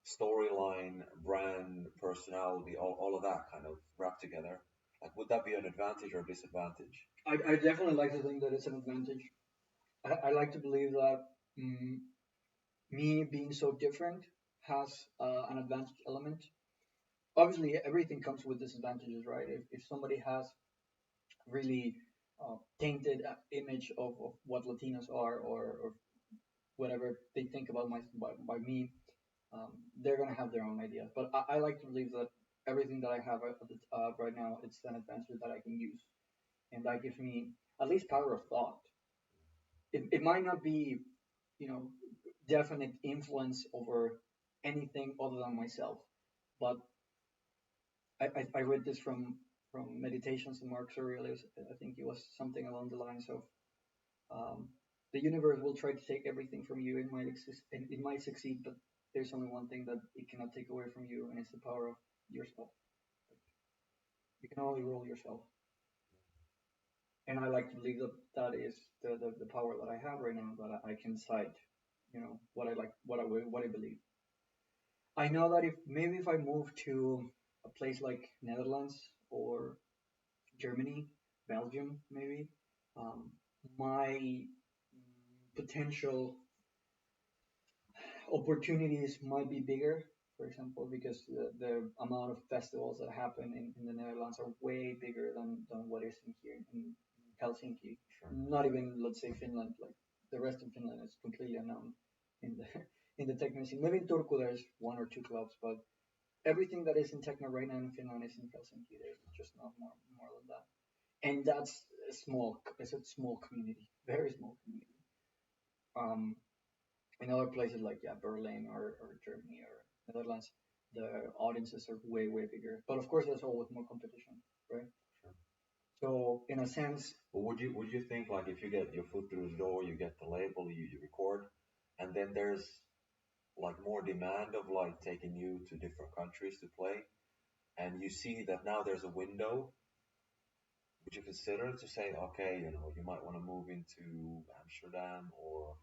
storyline, brand, personality, all of that kind of wrapped together. Like, would that be an advantage or disadvantage? I definitely like to think that it's an advantage. I like to believe that mm, me being so different has an advantage element. Obviously, everything comes with disadvantages, right? If somebody has really tainted image of what Latinos are, or whatever they think about by me, they're gonna have their own ideas. But I like to believe that everything that I have right now, it's an advantage that I can use, and that gives me at least power of thought. It might not be, you know, definite influence over anything other than myself, but I read this from Meditations of Marcus Aurelius. I think it was something along the lines of um, the universe will try to take everything from you. It might exist, and it might succeed, but there's only one thing that it cannot take away from you, and it's the power of yourself. You can only rule yourself, and I like to believe that that is the power that I have right now. That I can cite, what I like, what I believe. I know that if I move to a place like Netherlands or Germany, Belgium, maybe, um, my potential opportunities might be bigger. For example, because the amount of festivals that happen in the Netherlands are way bigger than what is in here in Helsinki. Sure. Not even, let's say, Finland. Like the rest of Finland is completely unknown in the in the techno scene. Maybe in Turku there's one or two clubs, but everything that is in techno right now in Finland is in Helsinki. There's just not more than that, and that's a small. It's a small community, very small community. Um, in other places like yeah, Berlin or Germany or Netherlands, the audiences are way bigger. But of course, there's always more competition, right? Sure. So in a sense, But would you think like if you get your foot through the door, you get the label, you record, and then there's like more demand of like taking you to different countries to play, and you see that now there's a window, would you consider to say, okay, you might want to move into Amsterdam or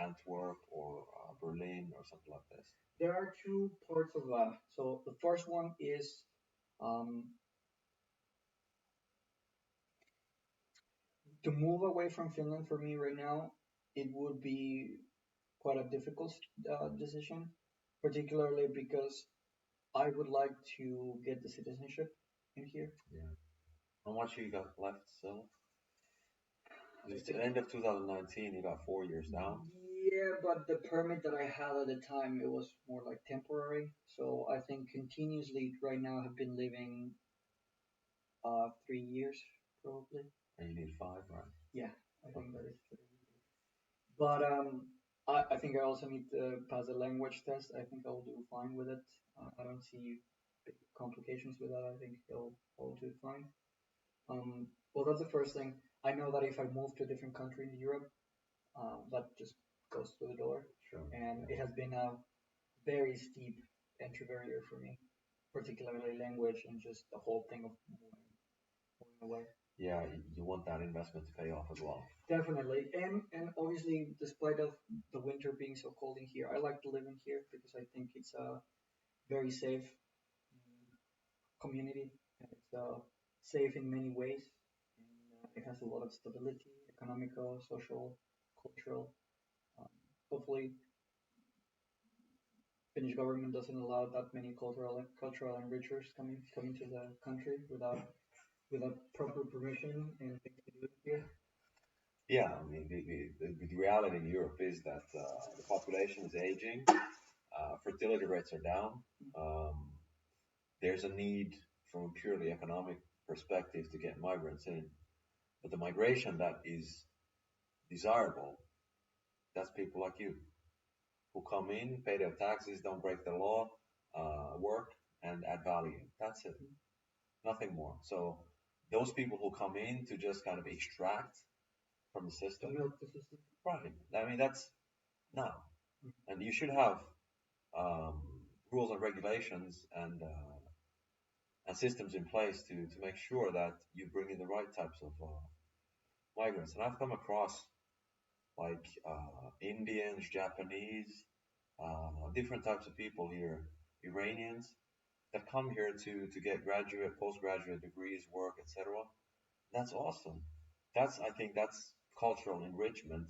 Antwerp or Berlin or something like this? there are two parts of that. So the first one is um, to move away from Finland for me right now. It would be quite a difficult decision, particularly because I would like to get the citizenship in here. Yeah. How much you got left still? I It's the think, end of 2019. You got 4 years down. yeah, but the permit that I had at the time, it was more like temporary. So I think continuously right now have been living 3 years probably. And you need five, right? Yeah, I think Okay. that is true. But I think I also need to pass a language test. I think I'll do fine with it. I don't see big complications with that. I think I'll do fine. Well, that's the first thing. I know that if I move to a different country in Europe, that just goes through the door, Sure. and Yeah. it has been a very steep entry barrier for me, particularly language and just the whole thing of moving away. Yeah, you want that investment to pay off as well. Definitely, and obviously, despite of the winter being so cold in here, I like to live in here because I think it's a very safe community. It's safe in many ways, and it has a lot of stability, economical, social, cultural. Um, hopefully, Finnish government doesn't allow that many cultural enrichers coming to the country without proper permission and things to do here. Yeah, I mean, the reality in Europe is that the population is aging, fertility rates are down. Um, there's a need from a purely economic perspective to get migrants in. But the migration that is desirable, that's people like you who come in, pay their taxes, don't break the law, work, and add value. That's it. Nothing more. So those people who come in to just kind of extract from the To system, milk the system. right? I mean, that's now. And you should have um, rules and regulations and systems in place to make sure that you bring in the right types of migrants. And I've come across like Indians, Japanese, different types of people here, Iranians that come here to get graduate, postgraduate degrees, work, etc. That's awesome. I think that's cultural enrichment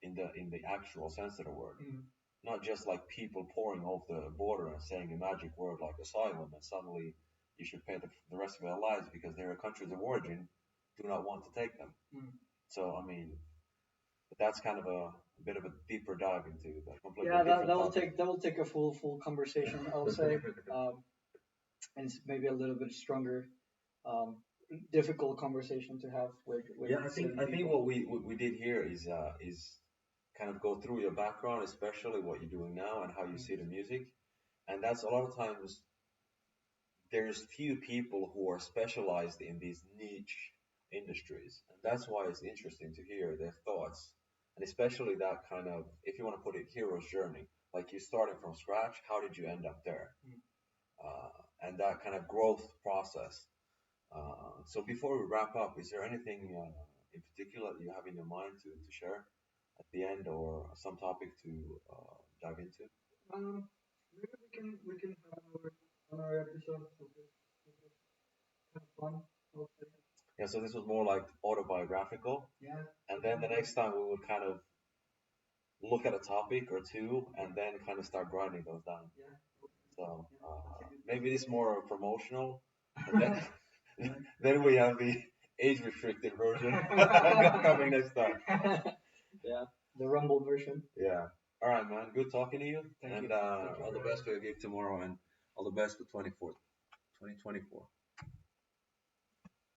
in the actual sense of the word. Mm. Not just like people pouring off the border and saying a magic word like asylum, and suddenly you should pay the rest of their lives because their countries of origin do not want to take them. Mm. So I mean, that's kind of a bit of a deeper dive into a completely Yeah, different topic. that will take a full conversation. I would say, and it's maybe a little bit stronger, um, difficult conversation to have with Yeah, I think certain I think people. what we did here is kind of go through your background, especially what you're doing now and how you see the music, and that's a lot of times there's few people who are specialized in these niche industries, and that's why it's interesting to hear their thoughts, and especially that kind of, if you want to put it, hero's journey, like you started from scratch, how did you end up there, Mm. and that kind of growth process. So before we wrap up, is there anything in particular that you have in your mind to share at the end, or some topic to dive into? Maybe we can have another episode of this. This was kind of fun. I would say. Yeah, so this was more like autobiographical, Yeah. and then the next time we would kind of look at a topic or two, and then kind of start grinding those down. Yeah. So Yeah. That's a good maybe this more promotional, and then way. then we have the age restricted version coming next time. Yeah, the Rumble version. Yeah. All right, man. Good talking to you, Thank you. and Thank you all the very best much. for your gig tomorrow. And All the best for 2024.